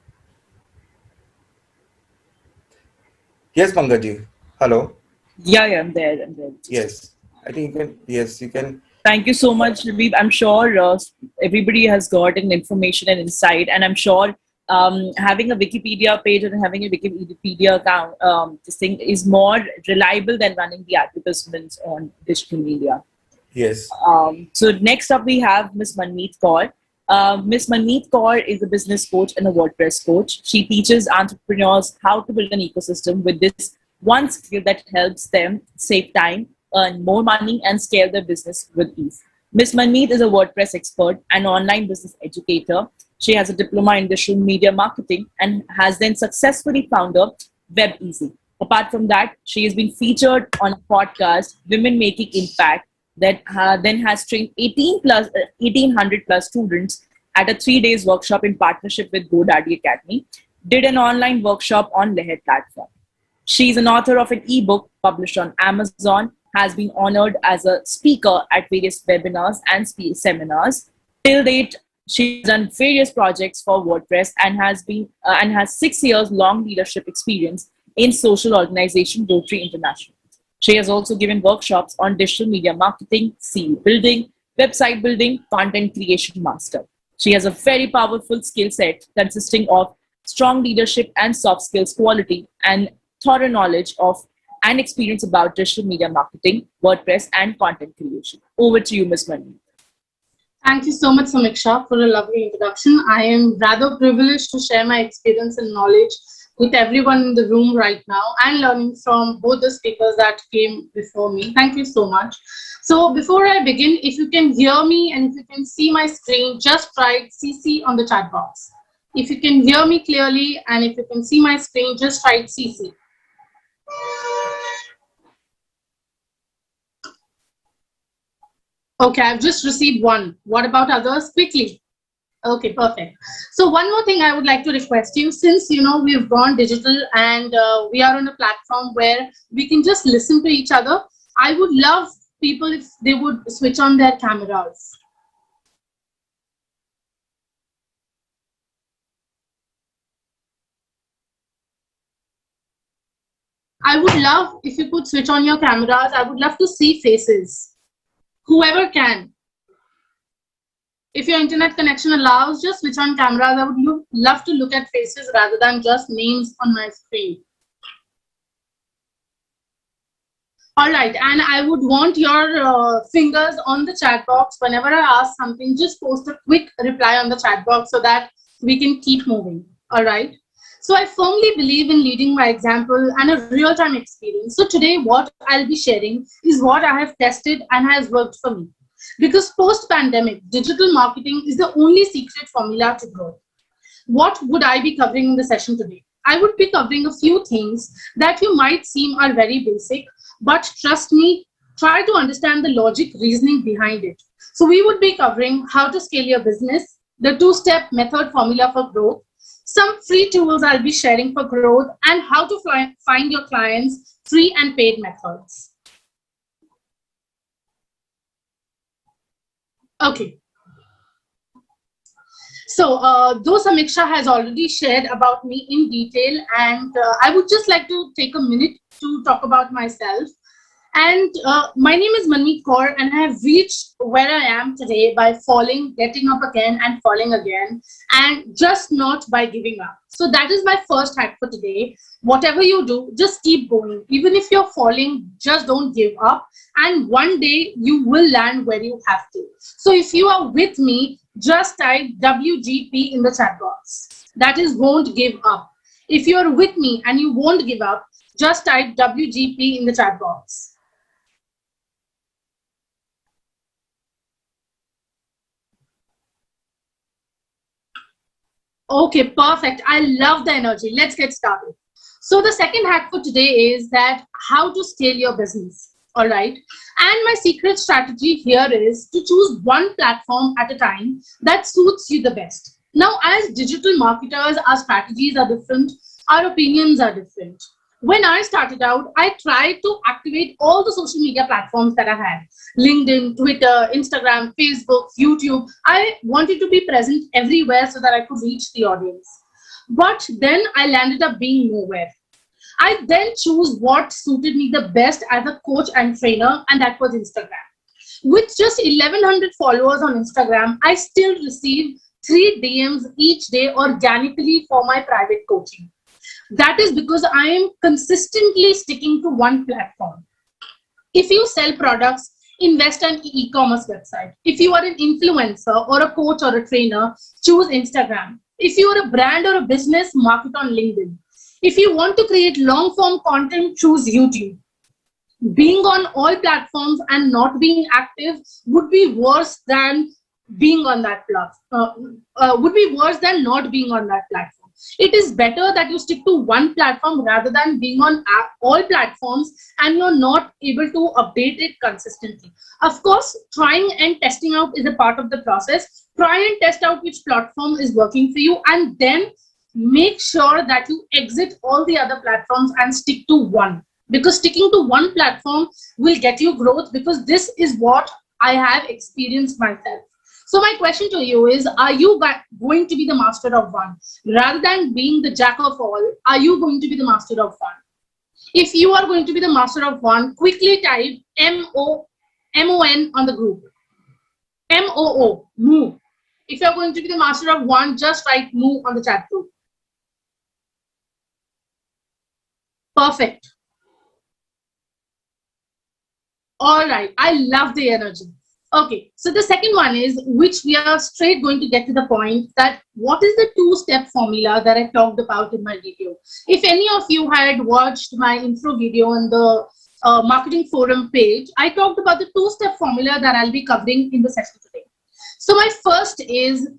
Yes, Pangaji. Hello. Yeah, yeah, I'm there. I'm there. Yes, I think you can. Yes, you can. Thank you so much, Habib. I'm sure everybody has gotten information and insight, and I'm sure having a Wikipedia page and having a Wikipedia account, this thing is more reliable than running the advertisements on digital media. Yes. So next up we have Ms Manmeet Kaur. Ms Manmeet Kaur is a business coach and a WordPress coach. She teaches entrepreneurs how to build an ecosystem with this one skill that helps them save time, earn more money, and scale their business with ease. Ms Manmeet is a WordPress expert and online business educator. She has a diploma in digital media marketing and has then successfully founded WebEasy. Apart from that, she has been featured on a podcast, Women Making Impact, that then has trained 1,800 plus students at a 3 days workshop in partnership with GoDaddy Academy, did an online workshop on Lehed platform. She's an author of an ebook published on Amazon, has been honored as a speaker at various webinars and seminars. Till date, she's done various projects for WordPress and has 6 years long leadership experience in social organization Rotary International. She has also given workshops on digital media marketing, CEO building, website building, content creation master. She has a very powerful skill set consisting of strong leadership and soft skills quality and thorough knowledge of and experience about digital media marketing, WordPress, and content creation. Over to you, Ms. Mani. Thank you so much, Samiksha, for a lovely introduction. I am rather privileged to share my experience and knowledge with everyone in the room right now and learning from both the speakers that came before me. Thank you so much. So before I begin, if you can hear me and if you can see my screen, just write CC on the chat box. If you can hear me clearly and if you can see my screen, just write CC. Okay, I've just received one. What about others? Quickly. Okay, perfect. So one more thing I would like to request you, since we've gone digital and we are on a platform where we can just listen to each other, I would love people if they would switch on their cameras. I would love if you could switch on your cameras. I would love to see faces. Whoever can. If your internet connection allows, just switch on cameras. I would love to look at faces rather than just names on my screen. All right, and I would want your fingers on the chat box. Whenever I ask something, just post a quick reply on the chat box so that we can keep moving. All right. So I firmly believe in leading by example and a real-time experience. So today what I'll be sharing is what I have tested and has worked for me. Because post-pandemic, digital marketing is the only secret formula to growth. What would I be covering in the session today? I would be covering a few things that you might seem are very basic, but trust me, try to understand the logic reasoning behind it. So we would be covering how to scale your business, the two-step method formula for growth, some free tools I'll be sharing for growth, and how to find your clients' free and paid methods. Okay. So, though Samiksha has already shared about me in detail, and I would just like to take a minute to talk about myself. And my name is Manmeet Kaur, and I have reached where I am today by falling, getting up again, and falling again, and just not by giving up. So that is my first hack for today. Whatever you do, just keep going. Even if you're falling, just don't give up. And one day you will land where you have to. So if you are with me, just type WGP in the chat box. That is won't give up. If you're with me and you won't give up, just type WGP in the chat box. Okay, perfect. I love the energy. Let's get started. So the second hack for today is that how to scale your business. All right. And my secret strategy here is to choose one platform at a time that suits you the best. Now, as digital marketers, our strategies are different. Our opinions are different. When I started out, I tried to activate all the social media platforms that I had. LinkedIn, Twitter, Instagram, Facebook, YouTube. I wanted to be present everywhere so that I could reach the audience. But then I landed up being nowhere. I then chose what suited me the best as a coach and trainer, and that was Instagram. With just 1100 followers on Instagram, I still receive 3 DMs each day organically for my private coaching. That is because I am consistently sticking to one platform. If you sell products, invest in an e-commerce website. If you are an influencer or a coach or a trainer, choose Instagram. If you are a brand or a business, market on LinkedIn. If you want to create long-form content, choose YouTube. Being on all platforms and not being active would be worse than being on that platform. Would be worse than not being on that platform. It is better that you stick to one platform rather than being on all platforms and you're not able to update it consistently. Of course, trying and testing out is a part of the process. Try and test out which platform is working for you, and then make sure that you exit all the other platforms and stick to one. Because sticking to one platform will get you growth, because this is what I have experienced myself. So my question to you is, are you going to be the master of one? Rather than being the jack of all, are you going to be the master of one? If you are going to be the master of one, quickly type M-O-N on the group. M-O-O, move. If you're going to be the master of one, just write move on the chat group. Perfect. All right, I love the energy. Okay, so the second one is, which we are straight going to get to the point, that what is the 2-step formula that I talked about in my video. If any of you had watched my intro video on the marketing forum page, I talked about the 2-step formula that I'll be covering in the session today. So my first is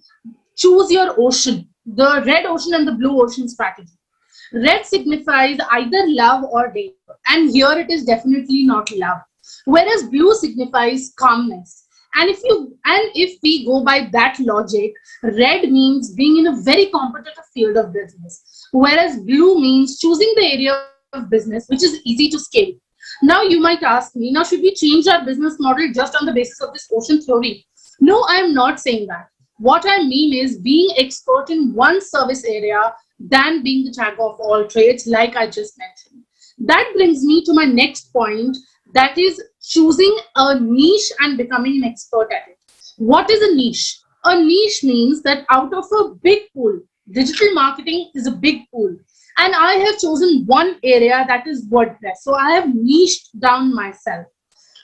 choose your ocean, the red ocean and the blue ocean strategy. Red signifies either love or danger, and here it is definitely not love. Whereas blue signifies calmness. And if we go by that logic, red means being in a very competitive field of business, whereas blue means choosing the area of business which is easy to scale. Now you might ask me, now should we change our business model just on the basis of this ocean theory? No, I am not saying that. What I mean is being expert in one service area than being the jack of all trades, like I just mentioned. That brings me to my next point, that is choosing a niche and becoming an expert at it. What is a niche? A niche means that out of a big pool, digital marketing is a big pool, and I have chosen one area, that is WordPress. So I have niched down myself,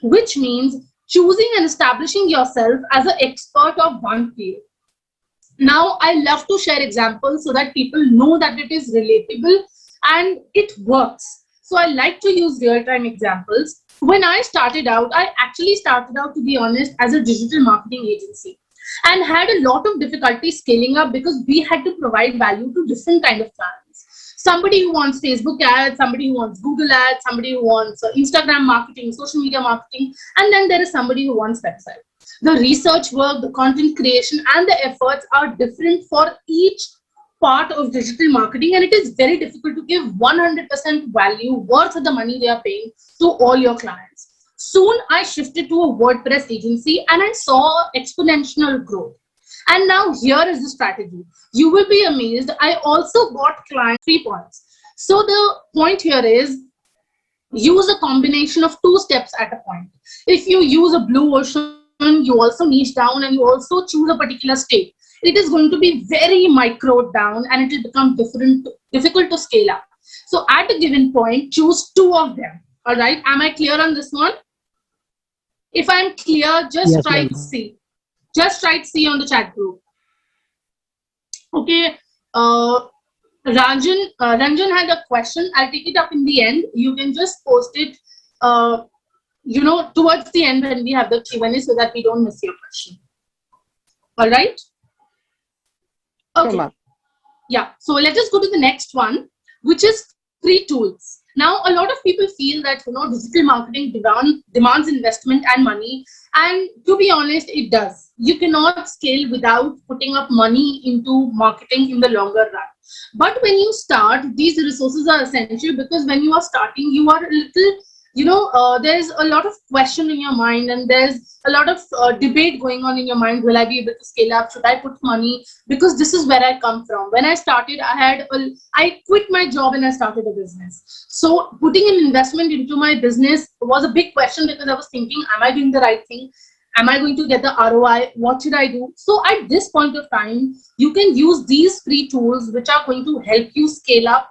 which means choosing and establishing yourself as an expert of one field. Now, I love to share examples so that people know that it is relatable and it works. So I like to use real-time examples. When I started out, I actually started out, to be honest, as a digital marketing agency and had a lot of difficulty scaling up because we had to provide value to different kind of clients. Somebody who wants Facebook ads, somebody who wants Google ads, somebody who wants Instagram marketing, social media marketing, and then there is somebody who wants website. The research work, the content creation, and the efforts are different for each part of digital marketing, and it is very difficult to give 100% value worth of the money they are paying to all your clients. Soon I shifted to a WordPress agency and I saw exponential growth. And now here is the strategy. You will be amazed. I also got clients 3 points. So the point here is use a combination of 2 steps at a point. If you use a blue ocean, you also niche down and you also choose a particular state. It is going to be very micro down and it will become difficult to scale up. So at a given point, choose 2 of them. All right. Am I clear on this one? If I'm clear, just Yes, write ma'am. C. Just write C on the chat group. Okay. Ranjan had a question. I'll take it up in the end. You can just post it, towards the end when we have the Q&A so that we don't miss your question. All right. Okay. Sure, ma'am. Yeah. So let us go to the next one, which is free tools. Now, a lot of people feel that, digital marketing demands investment and money. And to be honest, it does. You cannot scale without putting up money into marketing in the longer run. But when you start, these resources are essential because when you are starting, you are a little, there's a lot of question in your mind and there's a lot of debate going on in your mind. Will I be able to scale up? Should I put money? Because this is where I come from. When I started, I quit my job and I started a business. So putting an investment into my business was a big question because I was thinking, am I doing the right thing? Am I going to get the ROI? What should I do? So at this point of time, you can use these free tools which are going to help you scale up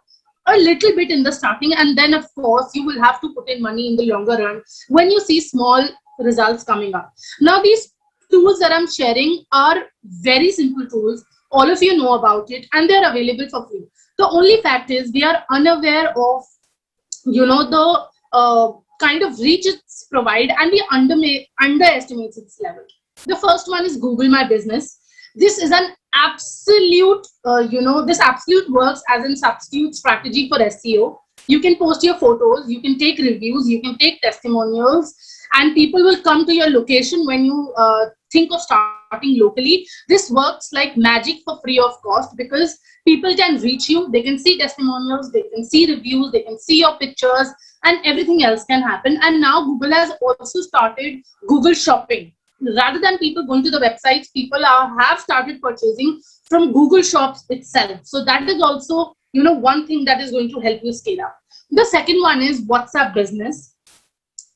a little bit in the starting, and then of course you will have to put in money in the longer run when you see small results coming up. Now these tools that I'm sharing are very simple tools. All of you know about it and they're available for free. The only fact is we are unaware of the kind of reach it's provide and we underestimate its level. The first one is Google My Business. This is an absolute, this absolute works as a substitute strategy for SEO. You can post your photos, you can take reviews, you can take testimonials, and people will come to your location when you think of starting locally. This works like magic for free of cost because people can reach you, they can see testimonials, they can see reviews, they can see your pictures, and everything else can happen. And now Google has also started Google Shopping. Rather than people going to the websites, people have started purchasing from Google Shops itself. So that is also, one thing that is going to help you scale up. The second one is WhatsApp Business.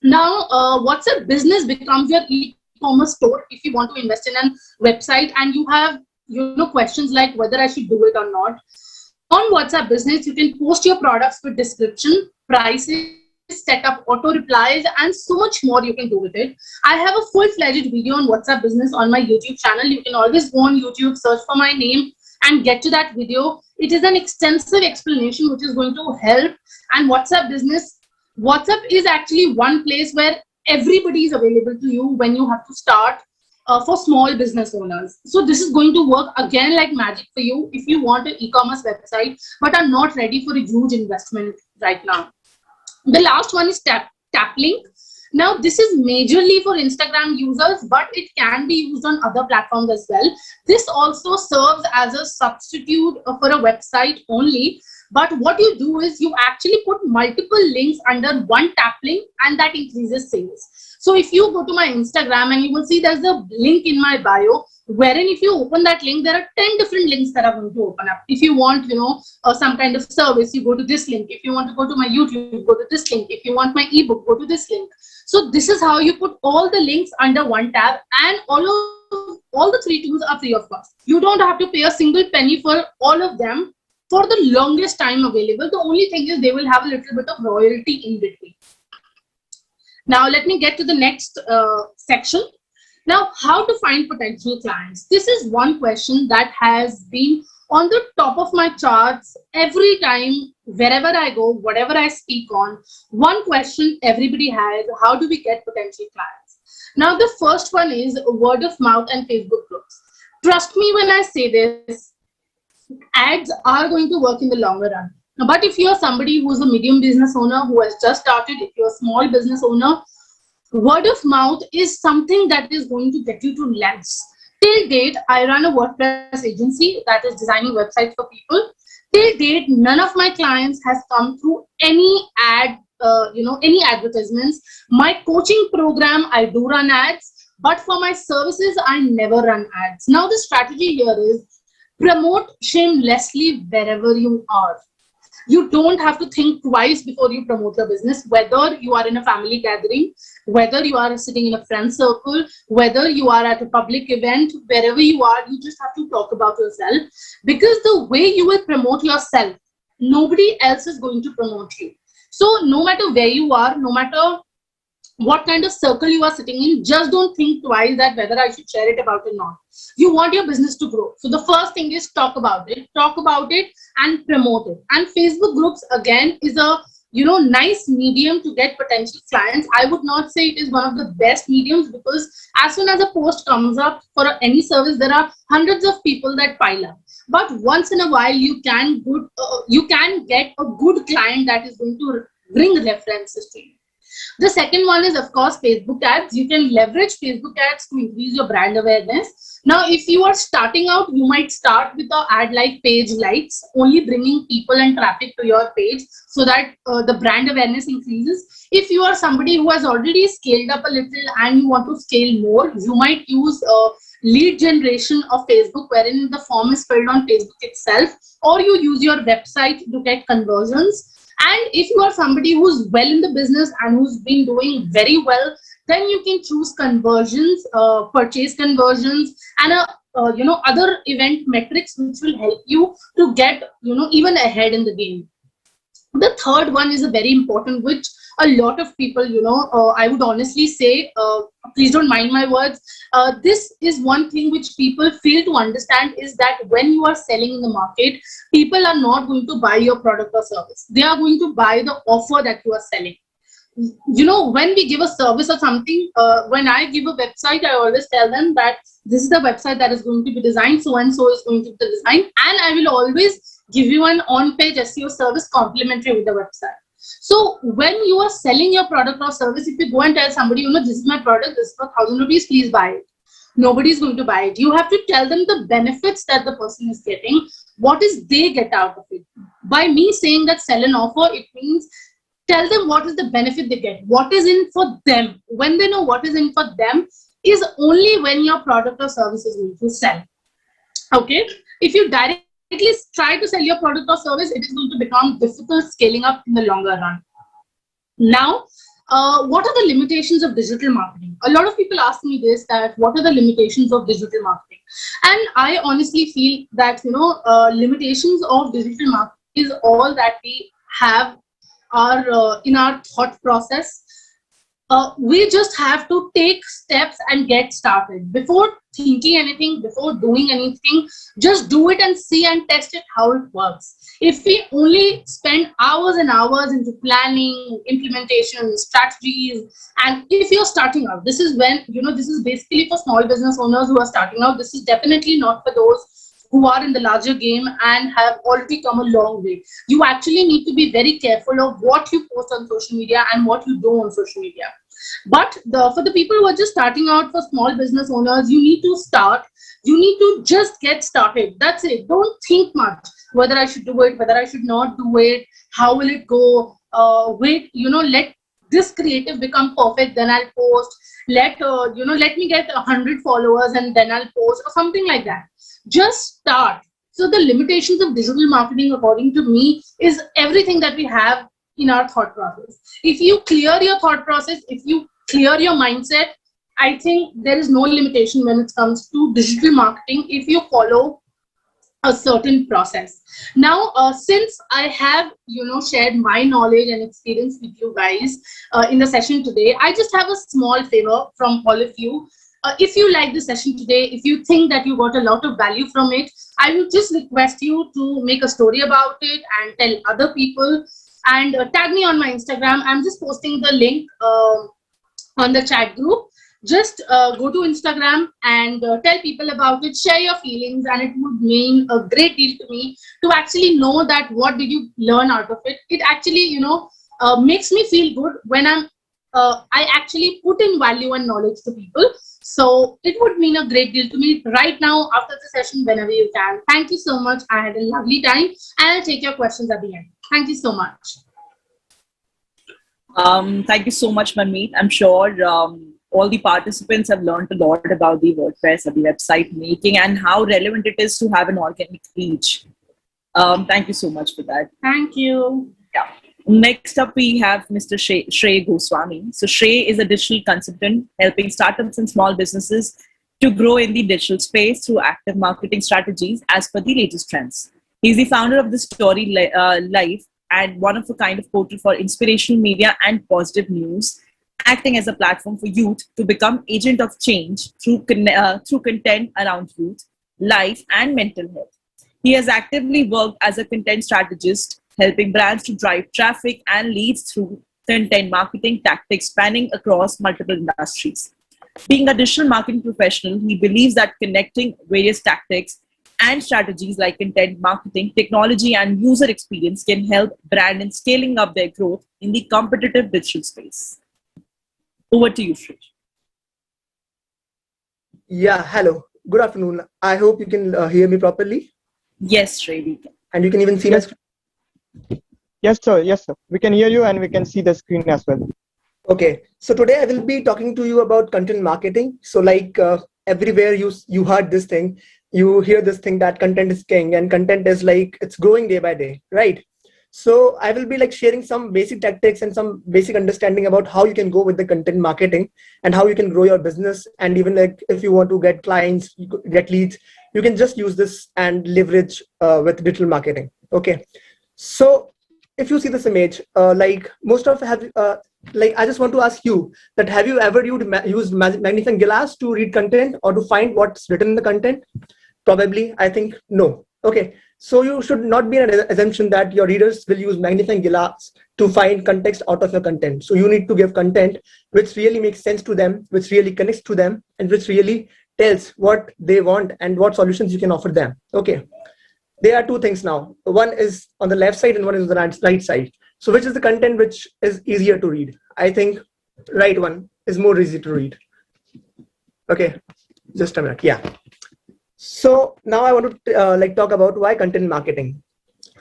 Now, WhatsApp Business becomes your e-commerce store if you want to invest in a website and you have, questions like whether I should do it or not. On WhatsApp Business, you can post your products with description, prices, set up auto replies, and so much more you can do with it. I have a full-fledged video on WhatsApp Business on my YouTube channel. You can always go on YouTube, search for my name and get to that video. It is an extensive explanation which is going to help. And WhatsApp is actually one place where everybody is available to you when you have to start for small business owners. So this is going to work again like magic for you if you want an e-commerce website but are not ready for a huge investment right now. The last one is Taplink. Now this is majorly for Instagram users, but it can be used on other platforms as well. This also serves as a substitute for a website only. But what you do is you actually put multiple links under one tap link and that increases sales. So if you go to my Instagram and you will see there's a link in my bio, wherein if you open that link, there are 10 different links that are going to open up. If you want, some kind of service, you go to this link. If you want to go to my YouTube, go to this link. If you want my ebook, go to this link. So this is how you put all the links under one tab, and all the three tools are free of cost. You don't have to pay a single penny for all of them for the longest time available. The only thing is they will have a little bit of royalty in between. Now let me get to the next section. Now, how to find potential clients? This is one question that has been on the top of my charts every time, wherever I go, whatever I speak on. One question everybody has: how do we get potential clients? Now, the first one is word of mouth and Facebook groups. Trust me when I say this, ads are going to work in the longer run. But if you're somebody who's a medium business owner who has just started, if you're a small business owner, word of mouth is something that is going to get you to lengths. Till date, I run a WordPress agency that is designing websites for people. Till date, none of my clients has come through any ad, any advertisements. My coaching program, I do run ads, but for my services, I never run ads. Now, the strategy here is promote shamelessly wherever you are. You don't have to think twice before you promote your business, whether you are in a family gathering, whether you are sitting in a friend circle, whether you are at a public event, wherever you are, you just have to talk about yourself, because the way you will promote yourself, nobody else is going to promote you. So no matter where you are, no matter what kind of circle you are sitting in, just don't think twice that whether I should share it about it or not. You want your business to grow. So the first thing is talk about it and promote it. And Facebook groups again is a nice medium to get potential clients. I would not say it is one of the best mediums, because as soon as a post comes up for any service, there are hundreds of people that pile up. But once in a while, you can get a good client that is going to bring references to you. The second one is, of course, Facebook ads. You can leverage Facebook ads to increase your brand awareness. Now, if you are starting out, you might start with an ad like page likes, only bringing people and traffic to your page so that the brand awareness increases. If you are somebody who has already scaled up a little and you want to scale more, you might use lead generation of Facebook, wherein the form is filled on Facebook itself, or you use your website to get conversions. And if you are somebody who's well in the business and who's been doing very well, then you can choose conversions, purchase conversions, and other event metrics which will help you to get even ahead in the game. The third one is a very important, which a lot of people, I would honestly say, please don't mind my words. This is one thing which people fail to understand, is that when you are selling in the market, people are not going to buy your product or service. They are going to buy the offer that you are selling. When we give a service or something, when I give a website, I always tell them that this is the website that is going to be designed, so and so is going to be designed, and I will always give you an on-page SEO service complimentary with the website. So when you are selling your product or service, if you go and tell somebody, this is my product, this is for 1,000 rupees, please buy it. Nobody is going to buy it. You have to tell them the benefits that the person is getting. What is they get out of it? By me saying that sell an offer, it means tell them what is the benefit they get. What is in for them? When they know what is in for them is only when your product or service is going to sell. Okay? If you directly try to sell your product or service, it is going to become difficult scaling up in the longer run. Now, what are the limitations of digital marketing? A lot of people ask me this, that what are the limitations of digital marketing? And I honestly feel that, limitations of digital marketing is all that we have in our thought process. We just have to take steps and get started. Before thinking anything, before doing anything, just do it and see and test it how it works. If we only spend hours and hours into planning, implementation, strategies, and if you're starting out, this is when, this is basically for small business owners who are starting out. This is definitely not for those who are in the larger game and have already come a long way. You actually need to be very careful of what you post on social media and what you do on social media. But for the people who are just starting out, for small business owners, you need to start. You need to just get started. That's it. Don't think much whether I should do it, whether I should not do it, how will it go. Wait, let this creative become perfect, then I'll post. Let me get 100 followers and then I'll post, or something like that. Just start. So the limitations of digital marketing, according to me, is everything that we have in our thought process. If you clear your thought process, if you clear your mindset, I think there is no limitation when it comes to digital marketing if you follow a certain process. Now, since I have, shared my knowledge and experience with you guys in the session today, I just have a small favor from all of you. If you like the session today, if you think that you got a lot of value from it, I will just request you to make a story about it and tell other people, and tag me on my Instagram. I'm just posting the link on the chat group. Just go to Instagram and tell people about it, share your feelings, and it would mean a great deal to me to actually know that what did you learn out of it. It actually, makes me feel good when I actually put in value and knowledge to people. So it would mean a great deal to me right now, after the session, whenever you can. Thank you so much. I had a lovely time, and I'll take your questions at the end. Thank you so much. Thank you so much, Manmeet. I'm sure all the participants have learned a lot about the WordPress or the website making and how relevant it is to have an organic reach. Thank you so much for that. Thank you. Yeah. Next up, we have Mr. Shrey Goswami. So Shrey is a digital consultant helping startups and small businesses to grow in the digital space through active marketing strategies as per the latest trends. He's the founder of the Story Life and one of a kind of portal for inspirational media and positive news, acting as a platform for youth to become agent of change through content around youth, life, and mental health. He has actively worked as a content strategist, helping brands to drive traffic and leads through content marketing tactics spanning across multiple industries. Being a digital marketing professional, he believes that connecting various tactics and strategies like content marketing, technology, and user experience can help brand in scaling up their growth in the competitive digital space. Over to you, Shreya. Yeah, hello. Good afternoon. I hope you can hear me properly. Yes, Shreya, we can. And you can even see my screen. Yes, sir. Yes, sir. We can hear you and we can see the screen as well. Okay. So today I will be talking to you about content marketing. So like everywhere you heard this thing, you hear this thing that content is king and content is like it's growing day by day, right? So I will be like sharing some basic tactics and some basic understanding about how you can go with the content marketing and how you can grow your business. And even like if you want to get clients, get leads, you can just use this and leverage with digital marketing. Okay. So if you see this image, like most of like I just want to ask you that have you ever used magnifying glass to read content or to find what's written in the content? Probably, I think no. Okay, so you should not be an assumption that your readers will use magnifying glass to find context out of your content. So you need to give content which really makes sense to them, which really connects to them, and which really tells what they want and what solutions you can offer them. Okay, there are two things now. One is on the left side and one is on the right side. So which is the content which is easier to read? I think right one is more easy to read. Okay, just a minute. Yeah. So now I want to like talk about why content marketing.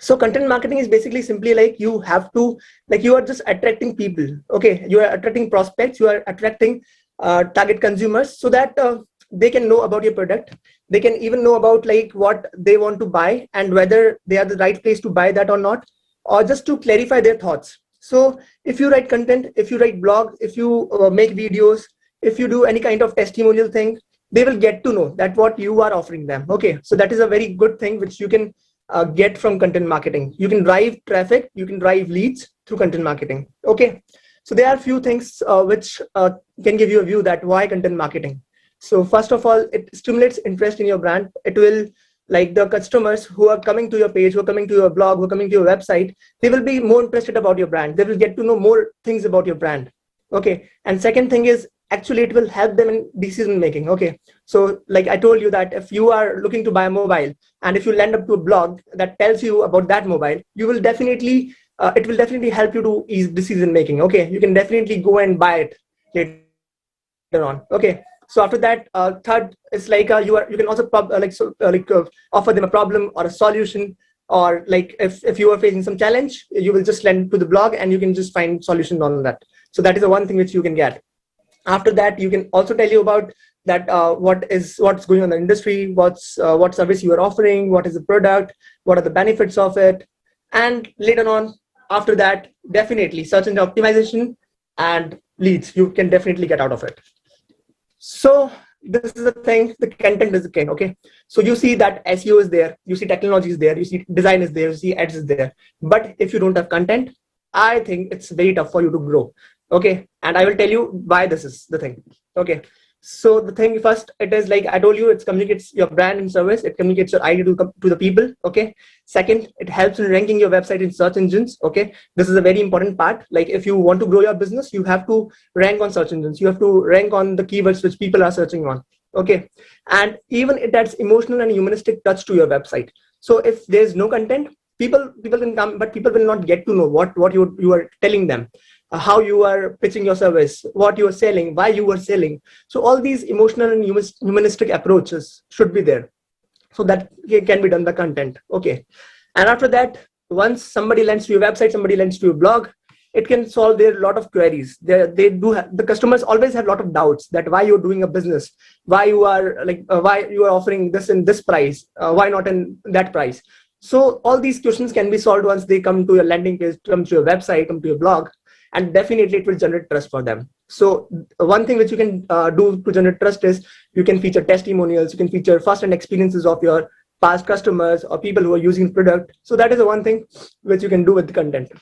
So content marketing is basically simply like you have to, like you are just attracting people. Okay, you are attracting prospects, you are attracting target consumers so that they can know about your product. They can even know about like what they want to buy and whether they are the right place to buy that or not, or just to clarify their thoughts. So if you write content, if you write blogs, if you make videos, if you do any kind of testimonial thing, they will get to know that what you are offering them. Okay, so that is a very good thing which you can get from content marketing. You can drive traffic, you can drive leads through content marketing. Okay, so there are a few things which can give you a view that why content marketing. So first of all, it stimulates interest in your brand. It will, like the customers who are coming to your page, who are coming to your blog, who are coming to your website, they will be more interested about your brand. They will get to know more things about your brand. Okay, and second thing is actually it will help them in decision making. Okay, so like I told you that if you are looking to buy a mobile and if you land up to a blog that tells you about that mobile, you will definitely it will definitely help you to ease decision making. Okay, you can definitely go and buy it later on. Okay, so after that, third is like you can also offer them a problem or a solution, or like if you are facing some challenge, you will just land to the blog and you can just find solution on that. So that is the one thing which you can get. After that, you can also tell you about that what's going on in the industry, what service you are offering, what is the product, what are the benefits of it, and later on, after that, definitely search engine optimization and leads you can definitely get out of it. So this is the thing, the content is the king. Okay, so you see that SEO is there, you see technology is there, you see design is there, you see ads is there, but if you don't have content, I think it's very tough for you to grow. Okay, and I will tell you why this is the thing. Okay, so the thing first, it is like I told you, it communicates your brand and service, it communicates your idea to the people. Okay, second, it helps in ranking your website in search engines. Okay, this is a very important part. Like if you want to grow your business, you have to rank on search engines, you have to rank on the keywords which people are searching on. Okay, and even it adds emotional and humanistic touch to your website. So if there's no content, people can come, but people will not get to know what you are telling them, how you are pitching your service, what you are selling, why you are selling. So all these emotional and humanistic approaches should be there, so that can be done the content. Okay, and after that, once somebody lands to your website, somebody lands to your blog, it can solve their lot of queries. The customers always have a lot of doubts that why you're doing a business, why you are why you are offering this in this price, why not in that price. So all these questions can be solved once they come to your landing page, come to your website, come to your blog, and definitely it will generate trust for them. So one thing which you can do to generate trust is you can feature testimonials, you can feature first-hand experiences of your past customers or people who are using the product. So that is the one thing which you can do with the content.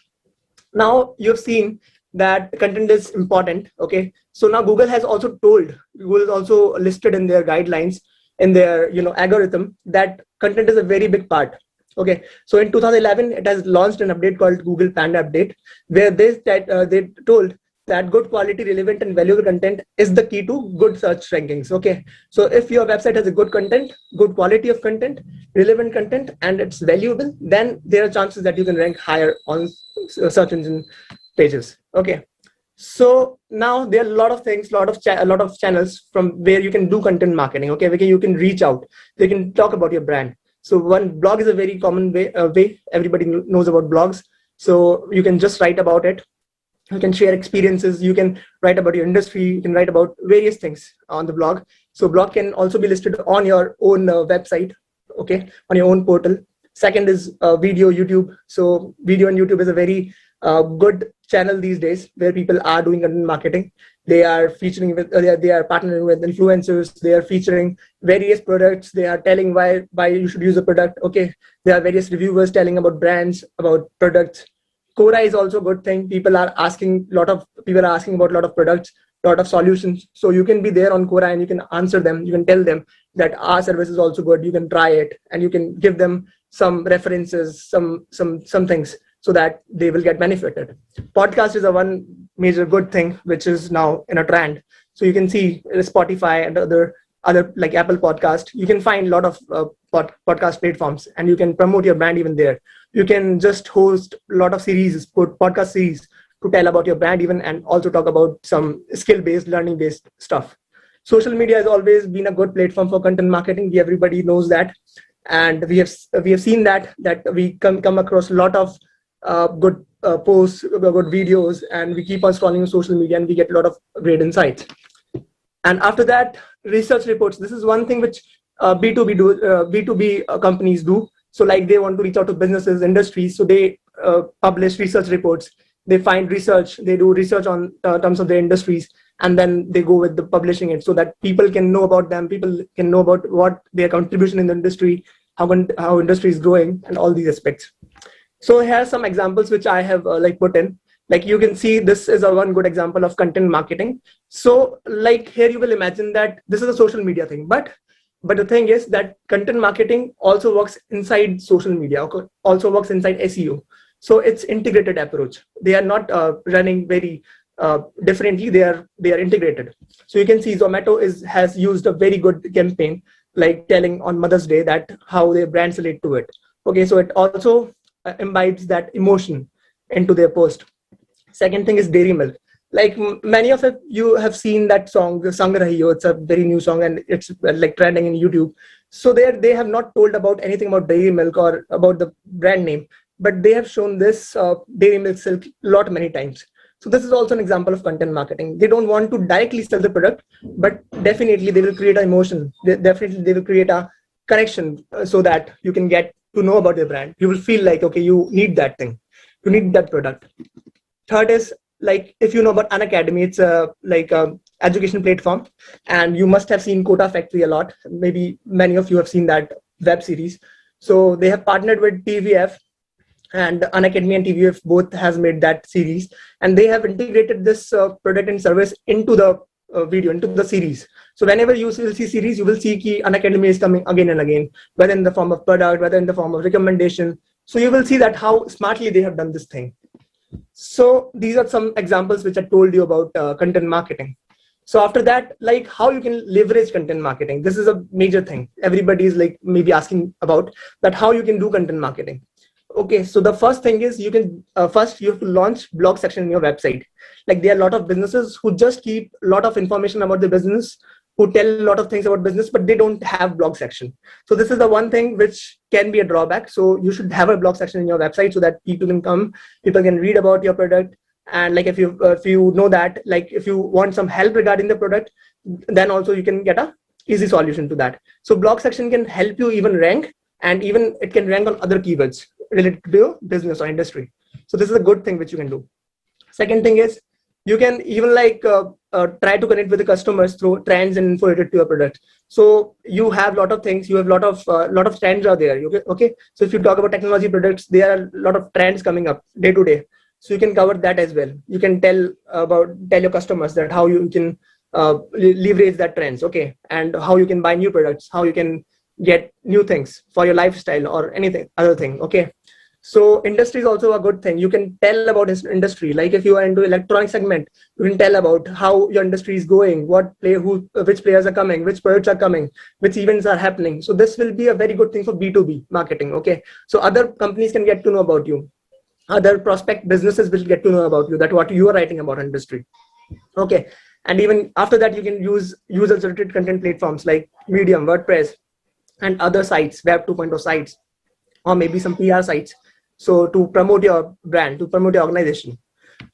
Now you've seen that content is important. Okay, so now Google has also listed in their guidelines, in their algorithm, that content is a very big part. Okay, so in 2011 it has launched an update called Google Panda update, where they told that good quality, relevant and valuable content is the key to good search rankings. Okay, so if your website has a good content, good quality of content, relevant content, and it's valuable, then there are chances that you can rank higher on search engine pages. Okay, so now there are a lot of things, a lot of channels from where you can do content marketing. Okay, where you can reach out, they can talk about your brand. So one, blog is a very common way everybody knows about blogs. So you can just write about it, you can share experiences, you can write about your industry, you can write about various things on the blog. So blog can also be listed on your own website, okay, on your own portal. Second is video, YouTube. So video and YouTube is a very good channel these days where people are doing content marketing. They are featuring with, they are partnering with influencers. They are featuring various products. They are telling why you should use a product. Okay, there are various reviewers telling about brands, about products. Quora is also a good thing. People are asking about a lot of products, a lot of solutions. So you can be there on Quora and you can answer them. You can tell them that our service is also good. You can try it and you can give them some references, some things, so that they will get benefited. Podcast is a one major good thing which is now in a trend. So you can see Spotify and other like Apple Podcast. You can find a lot of podcast platforms and you can promote your brand even there. You can just host a lot of podcast series to tell about your brand even, and also talk about some skill-based, learning-based stuff. Social media has always been a good platform for content marketing. Everybody knows that. And we have seen that we come across a lot of good posts, good videos, and we keep on scrolling on social media and we get a lot of great insights. And after that, research reports. This is one thing which B2B companies do. So like they want to reach out to businesses, industries, so they publish research reports. They find research, they do research on terms of their industries, and then they go with the publishing it so that people can know about them, people can know about what their contribution in the industry, how industry is growing, and all these aspects. So here are some examples which I have put in. Like you can see, this is one good example of content marketing. So like here you will imagine that this is a social media thing, but the thing is that content marketing also works inside social media, also works inside SEO. So it's integrated approach. They are not running very differently. They are integrated. So you can see Zomato has used a very good campaign, like telling on Mother's Day that how their brands relate to it. Okay, so it also imbibes that emotion into their post. Second thing is dairy milk. Like many of you have seen that song, the Sang Rahi Ho. It's a very new song and it's like trending in YouTube. So they have not told about anything about dairy milk or about the brand name, but they have shown this dairy milk silk many times. So this is also an example of content marketing. They don't want to directly sell the product, but definitely they will create an emotion. They will create a connection so that you can get to know about their brand. You will feel like, okay, you need that thing. You need that product. Third is, like, if you know about Unacademy, it's a education platform, and you must have seen Quota Factory a lot. Maybe many of you have seen that web series. So they have partnered with TVF, and Unacademy and TVF both has made that series, and they have integrated this product and service into the video, into the series. So whenever you will see series, you will see that Unacademy is coming again and again, whether in the form of product, whether in the form of recommendation. So you will see that how smartly they have done this thing. So these are some examples which I told you about content marketing. So after that, like how you can leverage content marketing. This is a major thing. Everybody is like maybe asking about that, how you can do content marketing. Okay, so the first thing is you can first you have to launch blog section in your website. Like there are a lot of businesses who just keep a lot of information about the business, who tell a lot of things about business, but they don't have blog section. So this is the one thing which can be a drawback. So you should have a blog section in your website so that people can come, people can read about your product. And like if you know that, like if you want some help regarding the product, then also you can get a easy solution to that. So blog section can help you even rank and even it can rank on other keywords related to your business or industry. So this is a good thing which you can do. Second thing is you can even try to connect with the customers through trends and info related to your product. So you have a lot of things, you have a lot of trends out there. Okay. So if you talk about technology products, there are a lot of trends coming up day to day. So you can cover that as well. You can tell your customers that how you can leverage that trends, okay, and how you can buy new products, how you can get new things for your lifestyle or anything other thing, okay. So industry is also a good thing. You can tell about this industry. Like if you are into electronic segment, you can tell about how your industry is going, which players are coming, which products are coming, which events are happening. So this will be a very good thing for B2B marketing, okay. So other companies can get to know about you. Other prospect businesses will get to know about you, that what you are writing about industry, okay. And even after that, you can use user-generated content platforms like Medium, WordPress, and other sites, Web 2.0 sites, or maybe some PR sites. So to promote your brand, to promote your organization,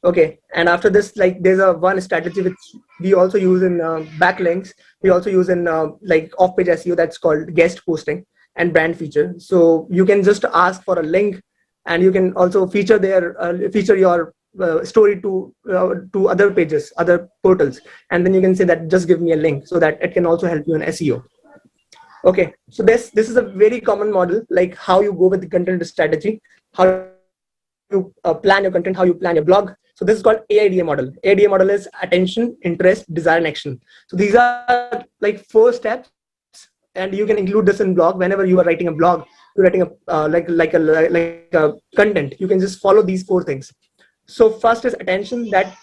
okay. And after this, like there's one strategy which we also use in backlinks. We also use in like off-page SEO, that's called guest posting and brand feature. So you can just ask for a link, and you can also feature your story to other pages, other portals, and then you can say that just give me a link, so that it can also help you in SEO. Okay, so this is a very common model, like how you go with the content strategy, how you plan your content, how you plan your blog. So this is called AIDA model. AIDA model is attention, interest, desire, and action. So these are like 4 steps, and you can include this in blog. Whenever you are writing a blog, you're writing a content, you can just follow these 4 things. So first is attention, that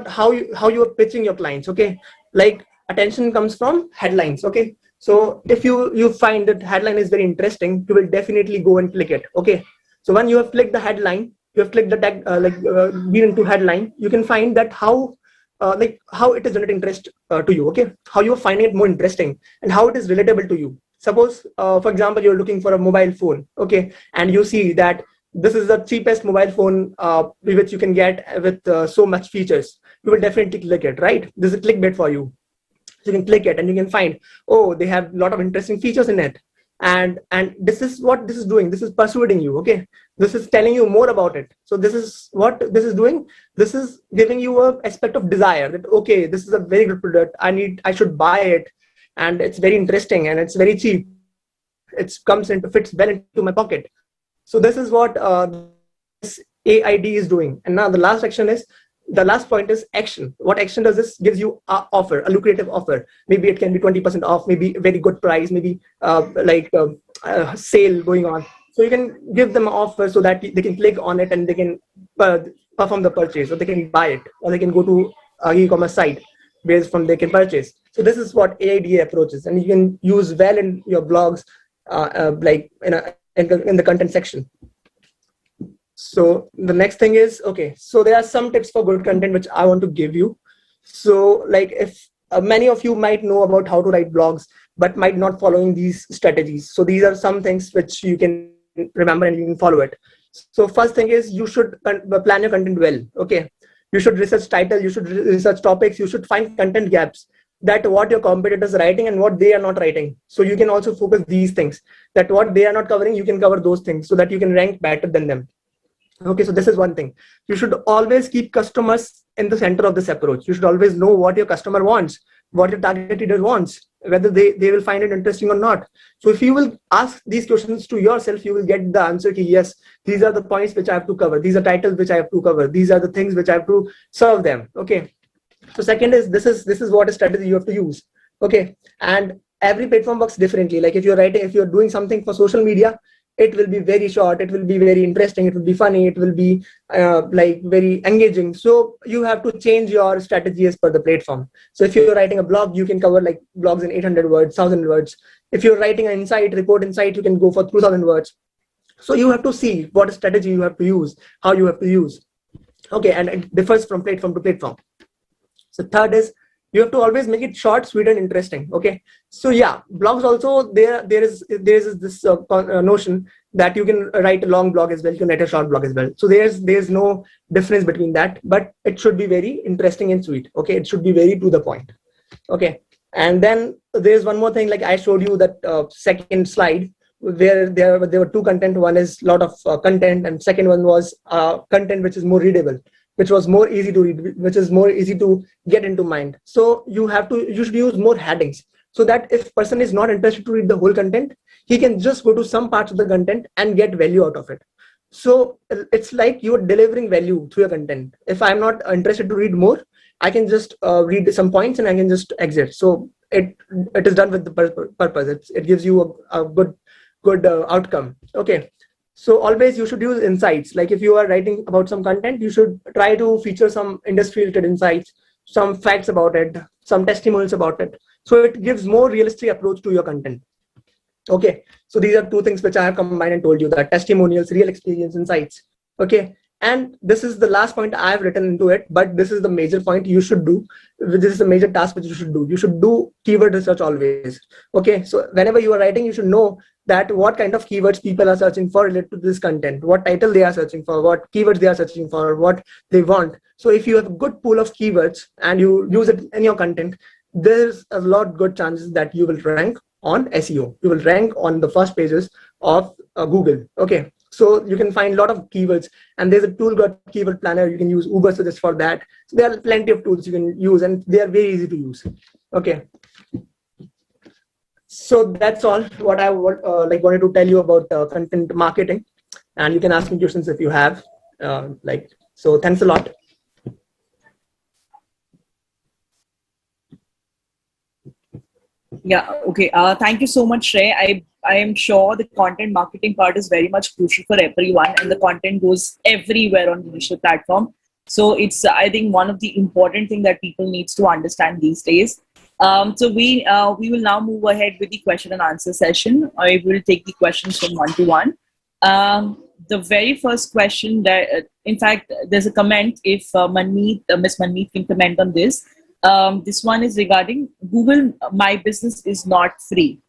how you are pitching your clients, okay. Like attention comes from headlines, okay. So if you find that headline is very interesting, you will definitely go and click it, okay. So when you have clicked the headline, you have clicked the tag, been into headline, you can find that how it is generating interest to you, okay. How you are finding it more interesting and how it is relatable to you. Suppose, for example, you're looking for a mobile phone, okay, and you see that this is the cheapest mobile phone which you can get with so much features. You will definitely click it, right? This is a clickbait for you. So you can click it and you can find, oh, they have a lot of interesting features in it. And this is what this is doing. This is persuading you, okay? This is telling you more about it. So this is what this is doing. This is giving you an aspect of desire that, okay, this is a very good product. I should buy it. And it's very interesting and it's very cheap. It fits well into my pocket. So this is what this AID is doing. And now the last point is action. What action does this? Gives you an offer, a lucrative offer. Maybe it can be 20% off, maybe a very good price, maybe a sale going on. So you can give them an offer so that they can click on it and they can perform the purchase, or they can buy it, or they can go to an e-commerce site where from they can purchase. So this is what AIDA approach is, and you can use well in your blogs, like in the content section. So the next thing is, okay, so there are some tips for good content which I want to give you. So like if many of you might know about how to write blogs, but might not following these strategies. So these are some things which you can remember and you can follow it. So first thing is you should plan your content well. Okay, you should research title, you should research topics, you should find content gaps, that what your competitors are writing and what they are not writing. So you can also focus these things, that what they are not covering, you can cover those things so that you can rank better than them. Okay, so this is one thing. You should always keep customers in the center of this approach. You should always know what your customer wants, what your target reader wants, whether they will find it interesting or not. So if you will ask these questions to yourself, you will get the answer ki, yes, these are the points which I have to cover. These are titles which I have to cover. These are the things which I have to serve them. Okay. So second is, this is what a strategy you have to use. Okay. And every platform works differently. Like if you're doing something for social media, it will be very short, it will be very interesting, it will be funny, it will be like very engaging. So you have to change your strategy as per the platform. So if you're writing a blog, you can cover like blogs in 800 words, 1000 words. If you're writing an report insight, you can go for 2000 words. So you have to see what strategy you have to use, how you have to use. Okay, and it differs from platform to platform. So third is, you have to always make it short, sweet, and interesting. Okay. So yeah, blogs also, there is this notion that you can write a long blog as well, you can write a short blog as well. So there's no difference between that, but it should be very interesting and sweet. Okay. It should be very to the point. Okay. And then there's one more thing, like I showed you that second slide where there were two content. One is a lot of content, and second one was content which is more readable, which was more easy to read, which is more easy to get into mind. So you should use more headings, so that if person is not interested to read the whole content, he can just go to some parts of the content and get value out of it. So it's like you're delivering value through your content. If I'm not interested to read more, I can just read some points and I can just exit. So it is done with the purpose. It gives you a good outcome. Okay. So always you should use insights. Like if you are writing about some content, you should try to feature some industry related insights, some facts about it, some testimonials about it. So it gives more realistic approach to your content. Okay. So these are two things which I have combined and told you, that testimonials, real experience, insights. Okay. And this is the last point I have written into it, but this is the major point you should do. This is the major task which you should do. You should do keyword research always. Okay. So whenever you are writing, you should know that what kind of keywords people are searching for related to this content, what title they are searching for, what keywords they are searching for, what they want. So if you have a good pool of keywords and you use it in your content, there's a lot good chances that you will rank on SEO. You will rank on the first pages of Google. Okay. So you can find a lot of keywords, and there's a tool called Keyword Planner. You can use Uber Suggest for that. So there are plenty of tools you can use, and they are very easy to use. Okay. So that's all what I wanted to tell you about content marketing, and you can ask me questions if you have. So thanks a lot. Yeah. Okay. Thank you so much, Shrey. I am sure the content marketing part is very much crucial for everyone, and the content goes everywhere on the digital platform. So it's, I think, one of the important things that people needs to understand these days. So we will now move ahead with the question and answer session. I will take the questions from one to one. The very first question that, in fact, there's a comment. If Ms Manmeet can comment on this. This one is regarding Google My Business is not free.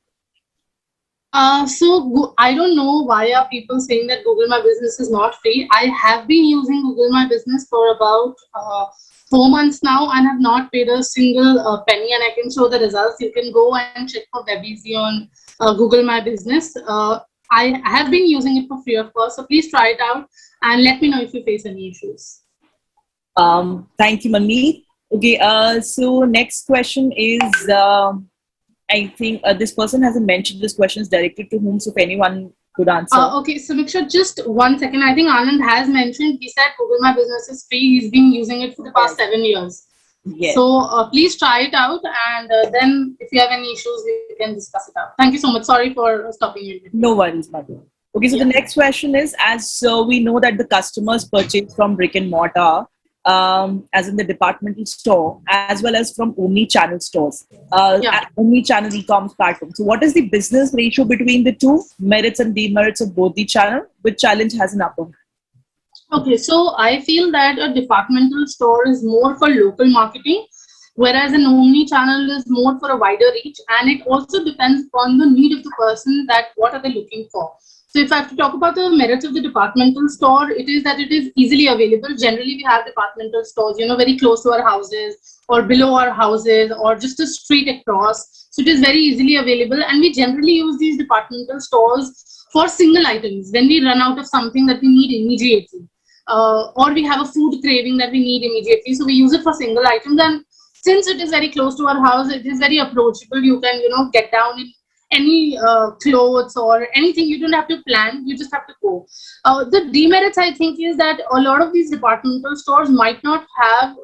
So I don't know why are people saying that Google My Business is not free. I have been using Google My Business for about 4 months now and have not paid a single penny, and I can show the results. You can go and check for WebEasy on Google My Business. I have been using it for free, of course. So please try it out and let me know if you face any issues. Thank you, Manmeet. Okay, so next question is, I think this person hasn't mentioned this question is directed to whom, so if anyone could answer. Okay, Samiksha, just 1 second. I think Anand has mentioned, he said Google My Business is free. He's been using it for the past 7 years. Yes. So please try it out, and then if you have any issues, we can discuss it out. Thank you so much. Sorry for stopping you. No worries, Madhu. Okay, so the next question is, as we know that the customers purchase from brick and mortar, as in the departmental store, as well as from omni-channel stores, omni-channel e-commerce platform. So what is the business ratio between the two, merits and demerits of both the channel? Which challenge has an upper hand? Okay, so I feel that a departmental store is more for local marketing, whereas an omni-channel is more for a wider reach, and it also depends on the need of the person, that what are they looking for. So if I have to talk about the merits of the departmental store, it is that it is easily available. Generally, we have departmental stores, very close to our houses or below our houses or just a street across. So it is very easily available, and we generally use these departmental stores for single items when we run out of something that we need immediately, or we have a food craving that we need immediately. So we use it for single items, and since it is very close to our house, it is very approachable. You can, get down in any clothes or anything. You don't have to plan, you just have to go. The demerits, I think, is that a lot of these departmental stores might not have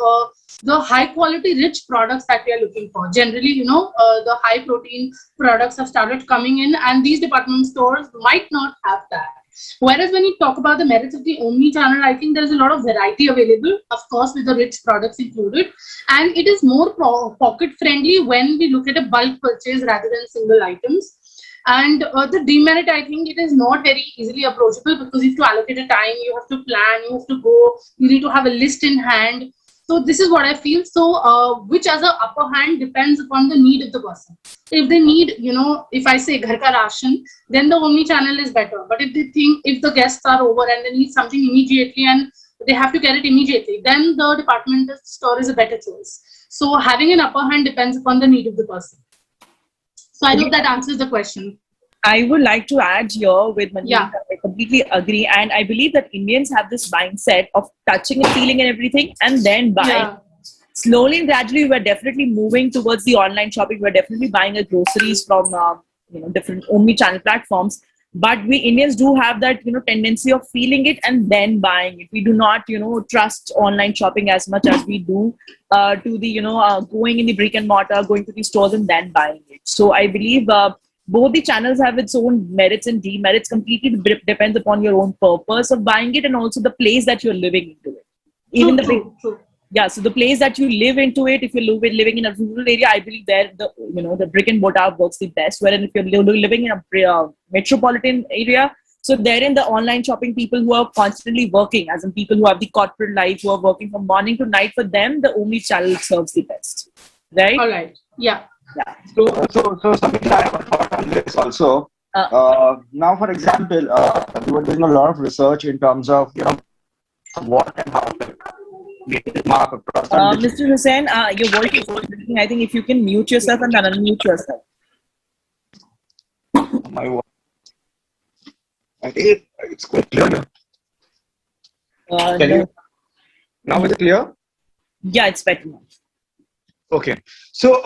the high quality rich products that we are looking for. Generally, the high protein products have started coming in, and these department stores might not have that. Whereas when you talk about the merits of the omni-channel, I think there's a lot of variety available, of course, with the rich products included. And it is more pocket friendly when we look at a bulk purchase rather than single items. And the demerit, I think it is not very easily approachable, because you have to allocate a time, you have to plan, you have to go, you need to have a list in hand. So this is what I feel. So which has an upper hand depends upon the need of the person. If they need, if I say ghar ka ration, then the omni channel is better. But if they think, if the guests are over and they need something immediately and they have to get it immediately, then the departmental store is a better choice. So having an upper hand depends upon the need of the person. So I hope that answers the question. I would like to add here with Manjeet. Yeah. I completely agree. And I believe that Indians have this mindset of touching and feeling and everything and then buying. Yeah. Slowly and gradually, we're definitely moving towards the online shopping. We're definitely buying our groceries from different omni-channel platforms. But we Indians do have that tendency of feeling it and then buying it. We do not trust online shopping as much as we do to the going in the brick and mortar, going to the stores and then buying it. So I believe both the channels have its own merits and demerits. Completely depends upon your own purpose of buying it and also the place that you're living into it. Even True. Yeah, so the place that you live into it, if you're living in a rural area, I believe there the brick and mortar works the best. Whereas if you're living in a metropolitan area, so therein the online shopping people who are constantly working, as in people who have the corporate life, who are working from morning to night, for them the omni channel serves the best, right? All right. Yeah. Yeah. So Samiksha, I have a thought on this also. Now, for example, we were doing a lot of research in terms of what and how to mark across. Mr. Hussein, your voice is breaking. I think if you can mute yourself and then unmute yourself. My voice. I think it's quite clear now. Now is it clear? Yeah, it's better now. Okay, so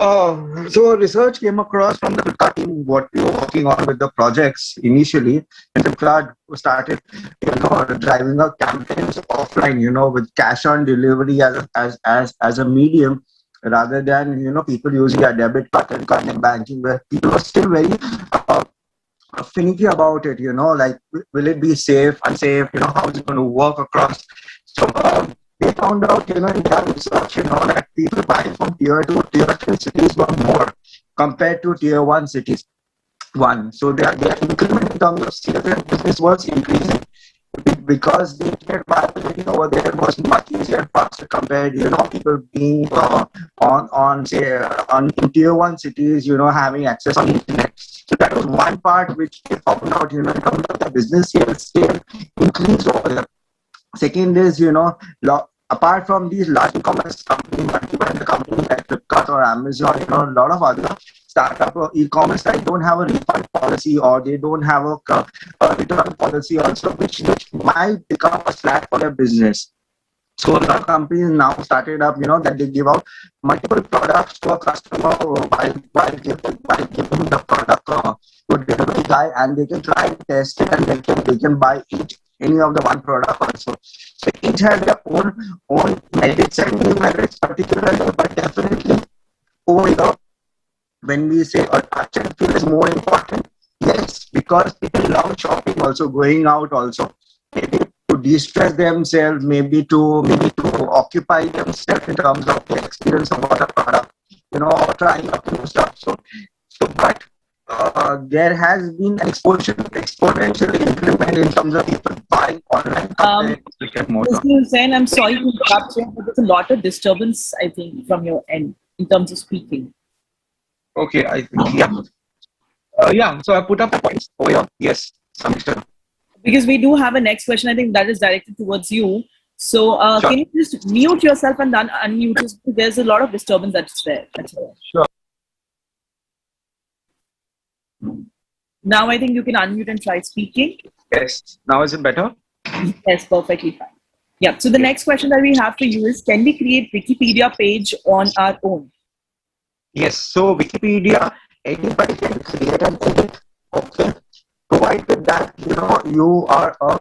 research came across from the Flipkart team what we were working on with the projects initially, and Flipkart started driving our campaigns offline, with cash on delivery as a medium rather than people using a debit card and connect banking, where people were still very finicky about it. Like, will it be safe, unsafe? How is it going to work across? So they found out, in their research, that people buying from tier 2, tier 3 cities were more compared to tier 1 cities. So their increment in terms of sales and business was increasing because the internet viability over there was much easier and faster compared, people being on in tier 1 cities, having access on the internet. So that was one part which they found out, in terms of the business scale increased over there. Second is, apart from these large e-commerce companies, multi-brand companies like Flipkart or Amazon, a lot of other startup or e-commerce sites don't have a refund policy, or they don't have a return policy also, which might become a slack for their business. So a lot of companies now started up, that they give out multiple products to a customer while giving the product to a delivery guy, and they can try and test it, and they can buy any of the one product also. So each has their own merits and demerits particularly, but definitely over here, when we say attraction feel is more important, yes, because people love shopping also, going out also, maybe to de-stress themselves, maybe to occupy themselves in terms of the experience of what a product, or trying out new stuff. But there has been an exponential increment in terms of people buying online compared to brick and mortar. Mr. Hussain, I'm sorry to interrupt you, but there's a lot of disturbance, I think, from your end in terms of speaking. Okay, I think, yeah. So I put up the points over here. Yes, Samiksha. Because we do have a next question, I think that is directed towards you. So Sure. Can you just mute yourself and then unmute yourself? There's a lot of disturbance that's there. Sure. Now I think you can unmute and try speaking. Yes. Now is it better? Yes, perfectly fine. Yeah. So the next question that we have for you is, can we create Wikipedia page on our own? Yes. So Wikipedia, anybody can create an edit. Okay. Provided that you are a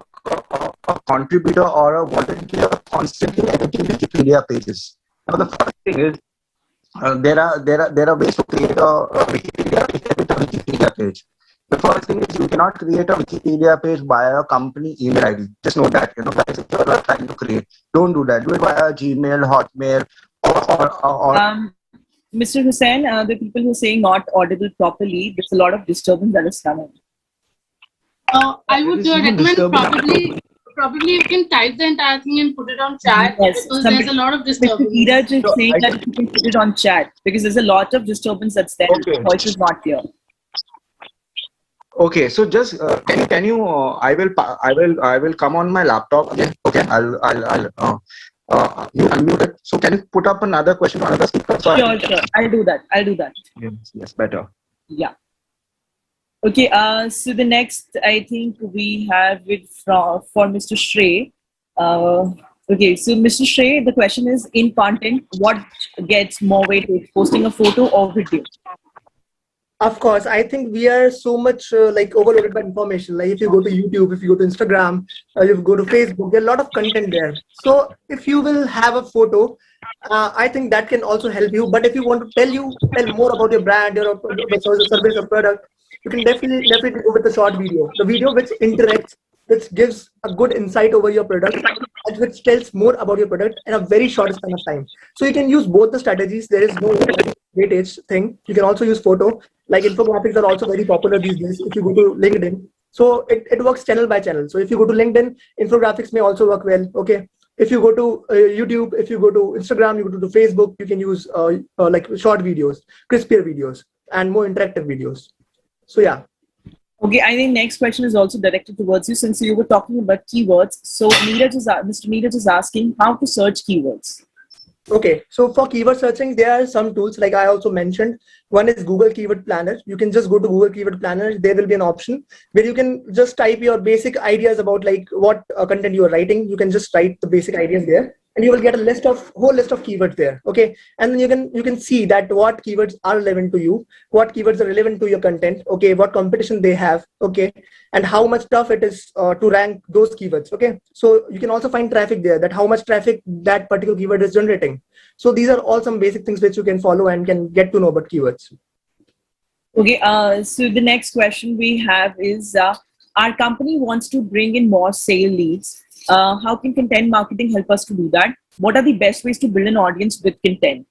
contributor or a volunteer constantly editing Wikipedia pages. Now the first thing is there are ways to create a Wikipedia page. The first thing is, you cannot create a Wikipedia page via a company email ID. Just know that, guys, if you are trying to create, don't do that. Do it via Gmail, Hotmail, or Mr. Hussain, the people who are saying not audible properly, there's a lot of disturbance that is coming. I would recommend probably you can type the entire thing and put it on chat, Yes, because there's a lot of disturbance. Mr. Dheeraj is saying that you can put it on chat because there's a lot of disturbance that's there. Okay. The voice is not clear. okay. So just can you? I will come on my laptop again. Okay. You unmute it. So can you put up another question on another speaker? Sure. I'll do that. Yes. Better. Yeah. Okay, so the next, I think we have it for Mr. Shrey. Okay, so Mr. Shrey, the question is, in content, what gets more weightage, posting a photo or video? Of course, I think we are so much like overloaded by information. Like if you go to YouTube, if you go to Instagram, if you go to Facebook, there are a lot of content there. So if you will have a photo, I think that can also help you. But if you want to tell more about your brand, your service or product, you can definitely go with the short video, the video which interacts, which gives a good insight over your product, and which tells more about your product in a very short span of time. So you can use both the strategies. There is no weightage thing. You can also use photo. Like infographics are also very popular these days. If you go to LinkedIn, so it works channel by channel. So if you go to LinkedIn, infographics may also work well. Okay. If you go to YouTube, if you go to Instagram, you go to Facebook, you can use like short videos, crispier videos, and more interactive videos. So yeah. Okay, I think next question is also directed towards you since you were talking about keywords. So Mr. Neeraj is asking how to search keywords. Okay, so for keyword searching, there are some tools like I also mentioned. One is Google Keyword Planner. You can just go to Google Keyword Planner. There will be an option where you can just type your basic ideas about like what content you are writing. You can just write the basic ideas there, and you will get a whole list of keywords there. Okay, and then you can see that what keywords are relevant to you, what keywords are relevant to your content. Okay, what competition they have. Okay, and how much tough it is to rank those keywords. Okay, so you can also find traffic there, that how much traffic that particular keyword is generating. So these are all some basic things which you can follow and can get to know about keywords. Okay, so the next question we have is, our company wants to bring in more sale leads. How can content marketing help us to do that? What are the best ways to build an audience with content?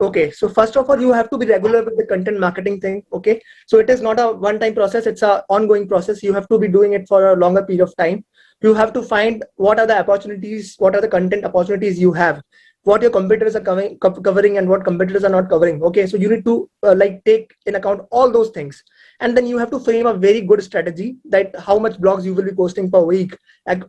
Okay, so first of all, you have to be regular with the content marketing thing. Okay, so it is not a one-time process, it's an ongoing process. You have to be doing it for a longer period of time. You have to find what are the opportunities, what are the content opportunities you have, what your competitors are covering and what competitors are not covering. Okay, so you need to like take in account all those things, and then you have to frame a very good strategy that how much blogs you will be posting per week,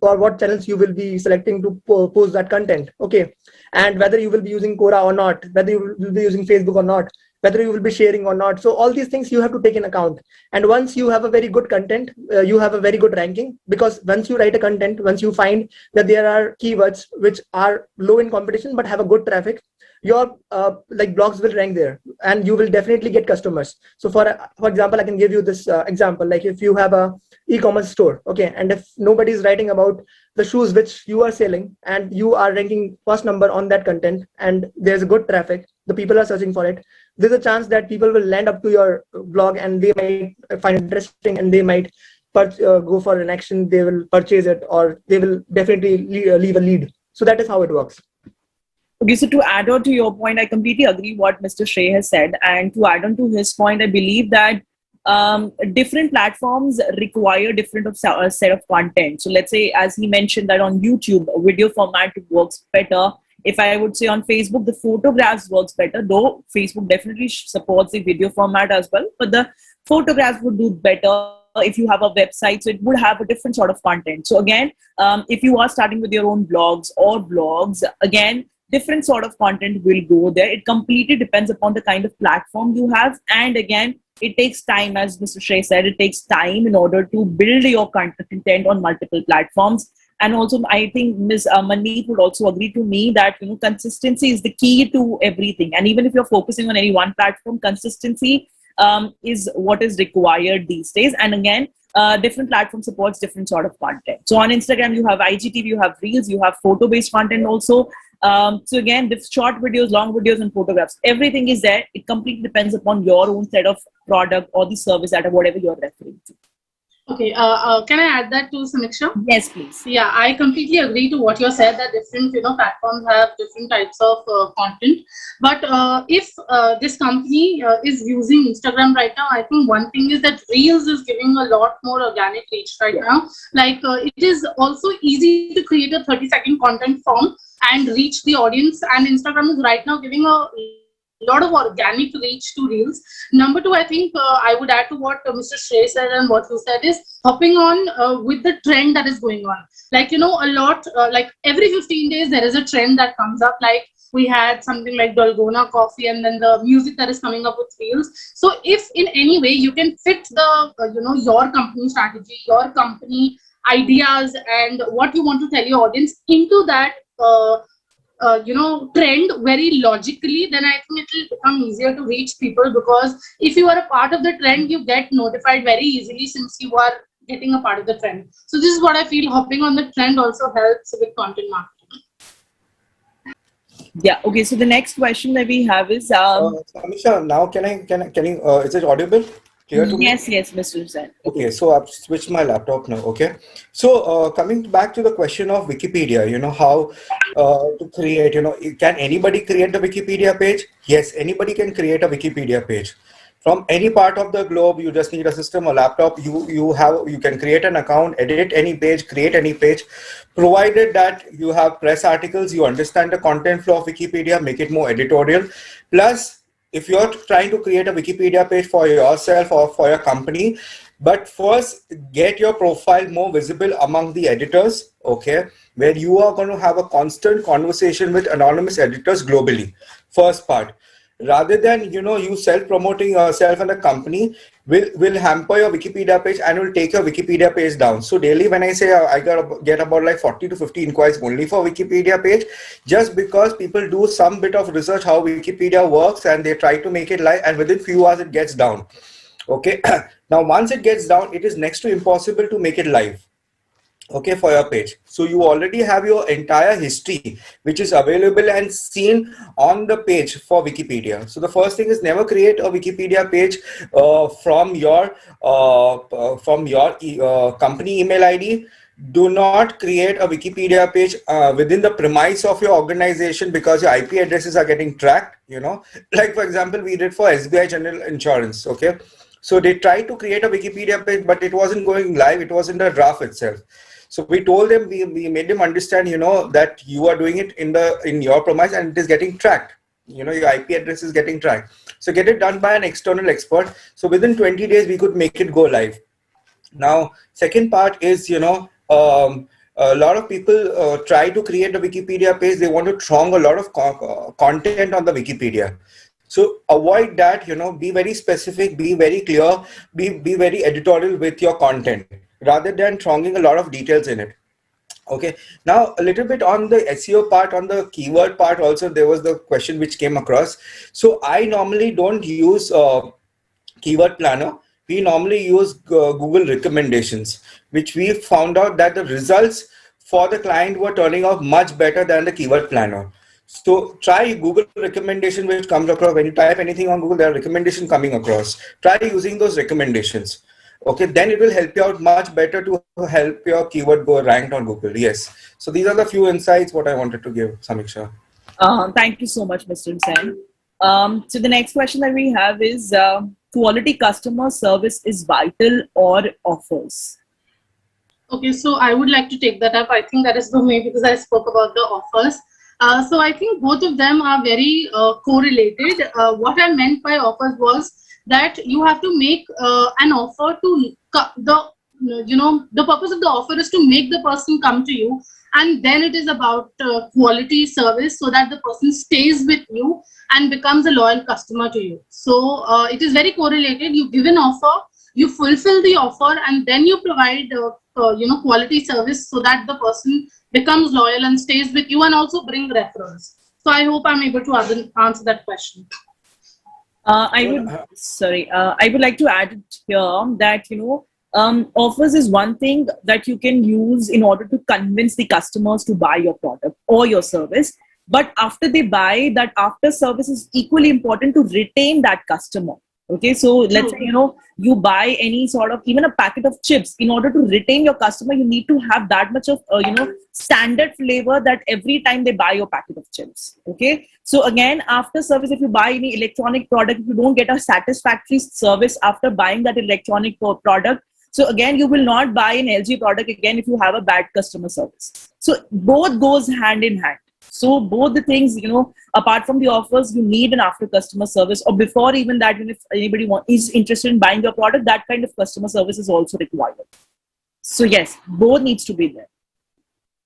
or what channels you will be selecting to post that content. Okay, and whether you will be using Quora or not, whether you will be using Facebook or not, whether you will be sharing or not. So all these things you have to take in account. And once you have a very good content, you have a very good ranking, because once you write a content, once you find that there are keywords which are low in competition but have a good traffic, your like blogs will rank there and you will definitely get customers. So for example, I can give you this example. Like if you have a e-commerce store, okay, and if nobody is writing about the shoes which you are selling and you are ranking first number on that content and there's a good traffic, the people are searching for it, there's a chance that people will land up to your blog and they might find it interesting and they might go for an action, they will purchase it, or they will definitely leave a lead. So that is how it works. Okay, so to add on to your point, I completely agree what Mr. Shrey has said. And to add on to his point, I believe that different platforms require different set of content. So let's say, as he mentioned, that on YouTube, a video format works better. If I would say on Facebook, the photographs works better, though Facebook definitely supports the video format as well. But the photographs would do better if you have a website, so it would have a different sort of content. So again, if you are starting with your own blogs or blogs, again, different sort of content will go there. It completely depends upon the kind of platform you have. And again, it takes time, as Mr. Shrey said, it takes time in order to build your content on multiple platforms. And also, I think Ms. Manmeet would also agree to me that consistency is the key to everything. And even if you're focusing on any one platform, consistency is what is required these days. And again, different platform supports different sort of content. So on Instagram, you have IGTV, you have Reels, you have photo-based content also. So again, the short videos, long videos, and photographs, everything is there. It completely depends upon your own set of product or the service that whatever you're referring to. Okay, can I add that to Samiksha? Yes, please. Yeah, I completely agree to what you said, that different platforms have different types of content. But if this company is using Instagram right now, I think one thing is that Reels is giving a lot more organic reach right now. Like it is also easy to create a 30-second content form and reach the audience. And Instagram is right now giving a lot of organic reach to Reels. Number two, I think I would add to what Mr. Shrey said and what you said is hopping on with the trend that is going on. Like, a lot, like every 15 days, there is a trend that comes up. Like we had something like Dalgona coffee, and then the music that is coming up with reels. So if in any way you can fit the your company strategy, your company ideas, and what you want to tell your audience into that trend very logically, then I think it will become easier to reach people, because if you are a part of the trend, you get notified very easily since you are getting a part of the trend. So this is what I feel, hopping on the trend also helps with content marketing. Yeah. Okay. So the next question that we have is Samiksha, now can you is it audible? Clear to me? yes, Mr. Husain. Okay, so I've switched my laptop now. Okay, so coming back to the question of Wikipedia, how to create, can anybody create the Wikipedia page? Yes, anybody can create a Wikipedia page from any part of the globe. You just need a system, a laptop. You can create an account, edit any page, create any page, provided that you have press articles, you understand the content flow of Wikipedia, make it more editorial. Plus, if you're trying to create a Wikipedia page for yourself or for your company, but first get your profile more visible among the editors, okay, where you are going to have a constant conversation with anonymous editors globally. First part, rather than you self-promoting yourself and a company will hamper your Wikipedia page and will take your Wikipedia page down. So daily when I say I get about like 40 to 50 inquiries only for Wikipedia page, just because people do some bit of research how Wikipedia works and they try to make it live, and within few hours it gets down. Okay, now once it gets down, it is next to impossible to make it live. Okay, for your page. So you already have your entire history which is available and seen on the page for Wikipedia. So the first thing is, never create a Wikipedia page from your company email ID. Do not create a Wikipedia page within the premise of your organization, because your IP addresses are getting tracked. Like for example, we did for SBI General Insurance. Okay, so they tried to create a Wikipedia page, but it wasn't going live. It was in the draft itself. So we told them, we made them understand, that you are doing it in your premise and it is getting tracked. Your IP address is getting tracked. So get it done by an external expert. So within 20 days, we could make it go live. Now, second part is, a lot of people try to create a Wikipedia page. They want to throng a lot of content on the Wikipedia. So avoid that, be very specific, be very clear, be very editorial with your content, rather than thronging a lot of details in it. Okay, now a little bit on the SEO part, on the keyword part also, there was the question which came across. So I normally don't use keyword planner. We normally use Google recommendations, which we found out that the results for the client were turning out much better than the keyword planner. So try Google recommendation, which comes across when you type anything on Google, there are recommendations coming across. Try using those recommendations. Okay, then it will help you out much better to help your keyword go ranked on Google. Yes. So these are the few insights what I wanted to give, Samiksha. Thank you so much, Mr. Hussain. So the next question that we have is, quality customer service is vital or offers? Okay, so I would like to take that up. I think that is the way, because I spoke about the offers. So I think both of them are very correlated. What I meant by offers was that you have to make an offer to the purpose of the offer is to make the person come to you, and then it is about quality service, so that the person stays with you and becomes a loyal customer to you. So it is very correlated. You give an offer, you fulfill the offer, and then you provide quality service, so that the person becomes loyal and stays with you, and also bring referrals. So I hope I'm able to answer that question. I would like to add here that, offers is one thing that you can use in order to convince the customers to buy your product or your service. But after they buy, that after service is equally important to retain that customer. Okay, so let's say, you buy any sort of, even a packet of chips, in order to retain your customer, you need to have that much of, standard flavor that every time they buy your packet of chips. Okay, so again, after service, if you buy any electronic product, if you don't get a satisfactory service after buying that electronic product, so again, you will not buy an LG product again if you have a bad customer service. So both goes hand in hand. So both the things, apart from the offers, you need an after customer service, or before even that, if anybody is interested in buying your product, that kind of customer service is also required. So yes, both needs to be there.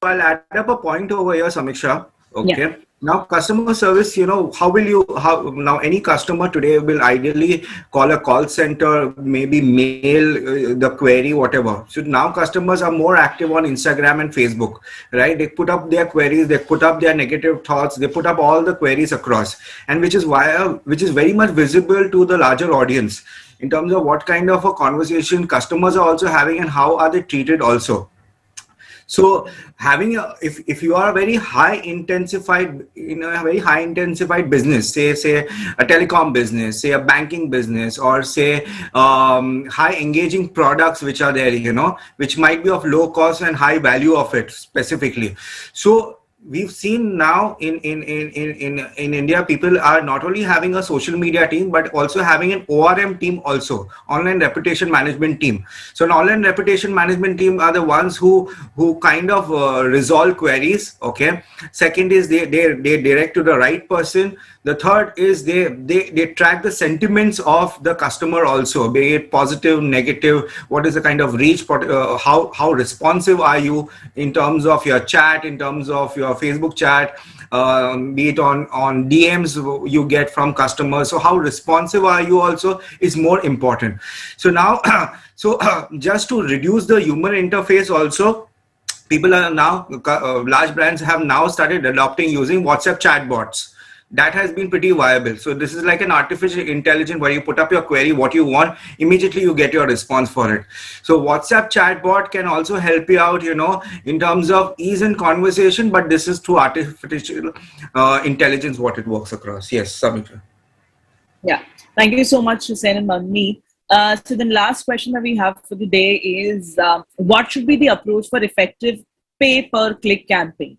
I'll add up a point over here, Samiksha. Okay. Now, customer service, how will you, now any customer today will ideally call a call center, maybe mail the query, whatever. So now customers are more active on Instagram and Facebook, right? They put up their queries, they put up their negative thoughts, they put up all the queries across, and which is very much visible to the larger audience in terms of what kind of a conversation customers are also having and how are they treated also. So having if you are a very high intensified, a very high intensified business, say a telecom business, say a banking business, or say high engaging products which are there, which might be of low cost and high value of it specifically. So we've seen now in India, people are not only having a social media team, but also having an ORM team also, online reputation management team. So an online reputation management team are the ones who kind of resolve queries. Okay. Second is they direct to the right person. The third is they track the sentiments of the customer also, be it positive, negative, what is the kind of reach, how responsive are you in terms of your chat, in terms of your Facebook chat, be it on DMs you get from customers. So how responsive are you also is more important. So now, just to reduce the human interface also, people are now, large brands have now started adopting using WhatsApp chatbots. That has been pretty viable. So this is like an artificial intelligence where you put up your query, what you want, immediately you get your response for it. So WhatsApp chatbot can also help you out, in terms of ease in conversation, but this is through artificial intelligence what it works across. Yes, Samiksha. Yeah, thank you so much, Hussein and Manmeet. So the last question that we have for the day is, what should be the approach for effective pay-per-click campaign?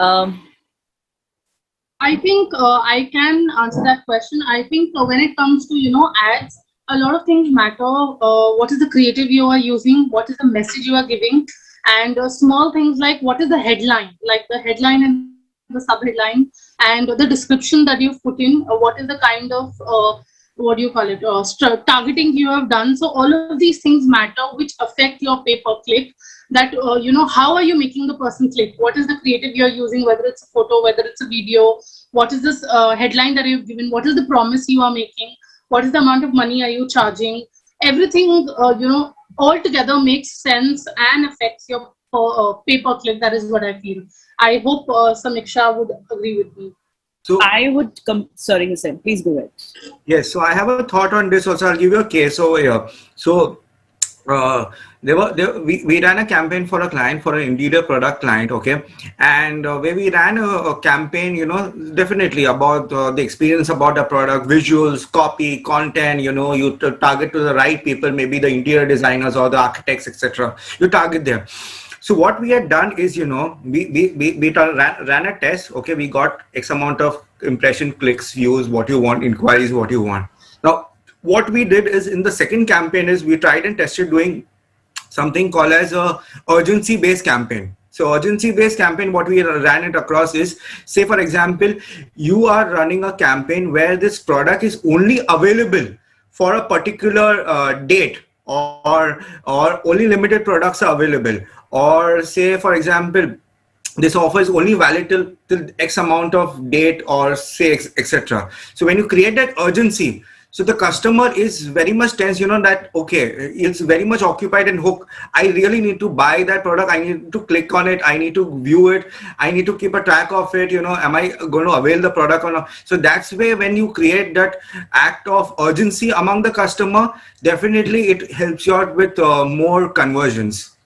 I think I can answer that question. I think when it comes to ads, a lot of things matter. What is the creative you are using? What is the message you are giving? And small things like what is the headline, like the headline and the subheadline, and the description that you've put in. What is the kind of what do you call it? Targeting you have done. So all of these things matter, which affect your pay-per-click. That how are you making the person click? What is the creative you're using, whether it's a photo, whether it's a video? What is this headline that you've given? What is the promise you are making? What is the amount of money are you charging? Everything all together makes sense and affects your pay-per-click. That is what I feel. I hope Samiksha would agree with me. So I would sorry, Hussein, please go ahead. Yes, so I have a thought on this also. I'll give you a case over here. So we ran a campaign for a client, for an interior product client, okay, and where we ran a campaign, definitely about the experience about the product, visuals, copy, content, you target to the right people, maybe the interior designers or the architects, etc. You target them. So what we had done is, we ran a test. Okay, we got X amount of impression, clicks, views, what you want, inquiries, what you want. Now, what we did is in the second campaign is we tried and tested doing something called as a urgency based campaign. So urgency based campaign, what we ran it across is, say for example, you are running a campaign where this product is only available for a particular date, or only limited products are available, or say for example, this offer is only valid till X amount of date, or say etc. So when you create that urgency, so the customer is very much tense, that, okay, it's very much occupied and hooked. I really need to buy that product. I need to click on it. I need to view it. I need to keep a track of it. Am I going to avail the product or not? So that's where when you create that act of urgency among the customer, definitely it helps you out with more conversions.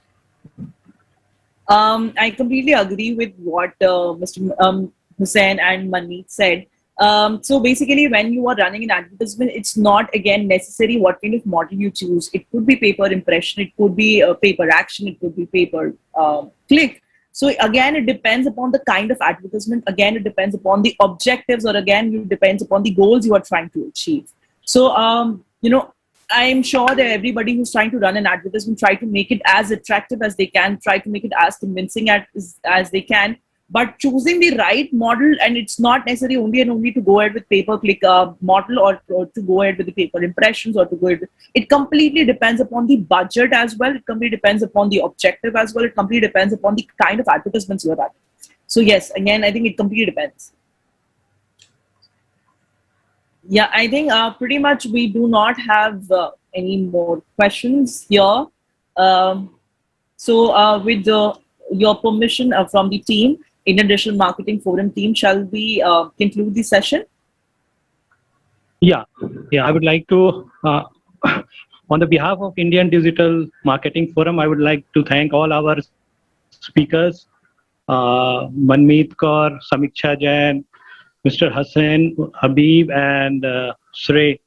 I completely agree with what Mr. Hussein and Manmeet said. So basically, when you are running an advertisement, it's not again necessary what kind of model you choose. It could be paper impression, it could be paper action, it could be paper click. So again, it depends upon the kind of advertisement. Again, it depends upon the objectives, or again, it depends upon the goals you are trying to achieve. So I'm sure that everybody who's trying to run an advertisement try to make it as attractive as they can, try to make it as convincing as they can. but choosing the right model, and it's not necessarily only and only to go ahead with pay-per-click model, or to go ahead with the paper impressions, or to go ahead. It completely depends upon the budget as well. It completely depends upon the objective as well. It completely depends upon the kind of advertisements you're at. So yes, again, I think it completely depends. Yeah, I think pretty much we do not have any more questions here. So with your permission from the team, Indian Digital Marketing Forum team, shall we conclude the session? Yeah, I would like to, on the behalf of Indian Digital Marketing Forum, I would like to thank all our speakers, Manmeet Kaur, Samiksha Jain, Mr. Hussein, Habib, and Shrey.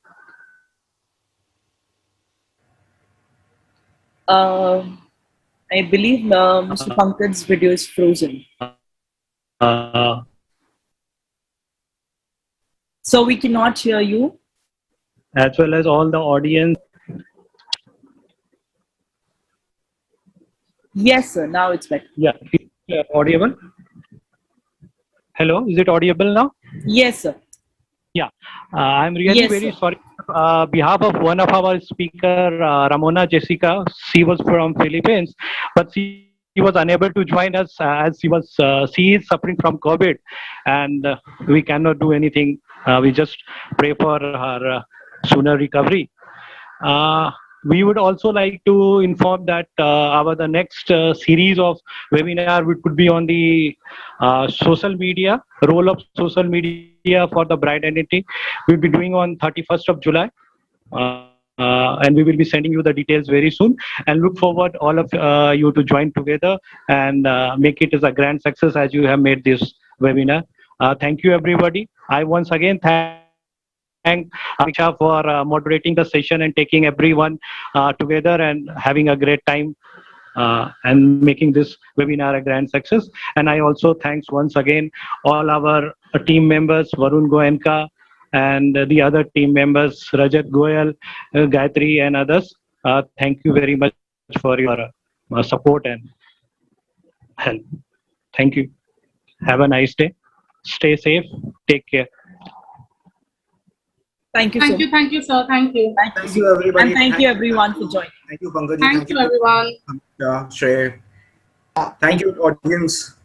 I believe Mr. Pankaj's video is frozen. So we cannot hear you. As well as all the audience. Yes, sir. Now it's better. Yeah, audible. Hello, is it audible now? Yes, sir. Yeah, I'm really very sorry. Behalf of one of our speaker, Ramona Jessica, she was from Philippines, but she was unable to join us as she is suffering from COVID, and we cannot do anything. We just pray for her sooner recovery. We would also like to inform that the next series of webinar could be on the social media, role of social media for the brand identity. We'll be doing on 31st of July. And we will be sending you the details very soon, and look forward all of you to join together and make it as a grand success as you have made this webinar. Thank you, everybody. I once again thank Samiksha for moderating the session and taking everyone together and having a great time and making this webinar a grand success. And I also thanks once again all our team members, Varun Goenka, and the other team members, Rajat Goyal, Gayatri, and others. Thank you very much for your support and help. Thank you. Have a nice day. Stay safe. Take care. Thank you, Thank you, sir. Thank you. Thank you, everybody. And thank you, everyone, for joining. Thank you, Pankaj. Thank you, everyone. Shrey. Thank you, audience.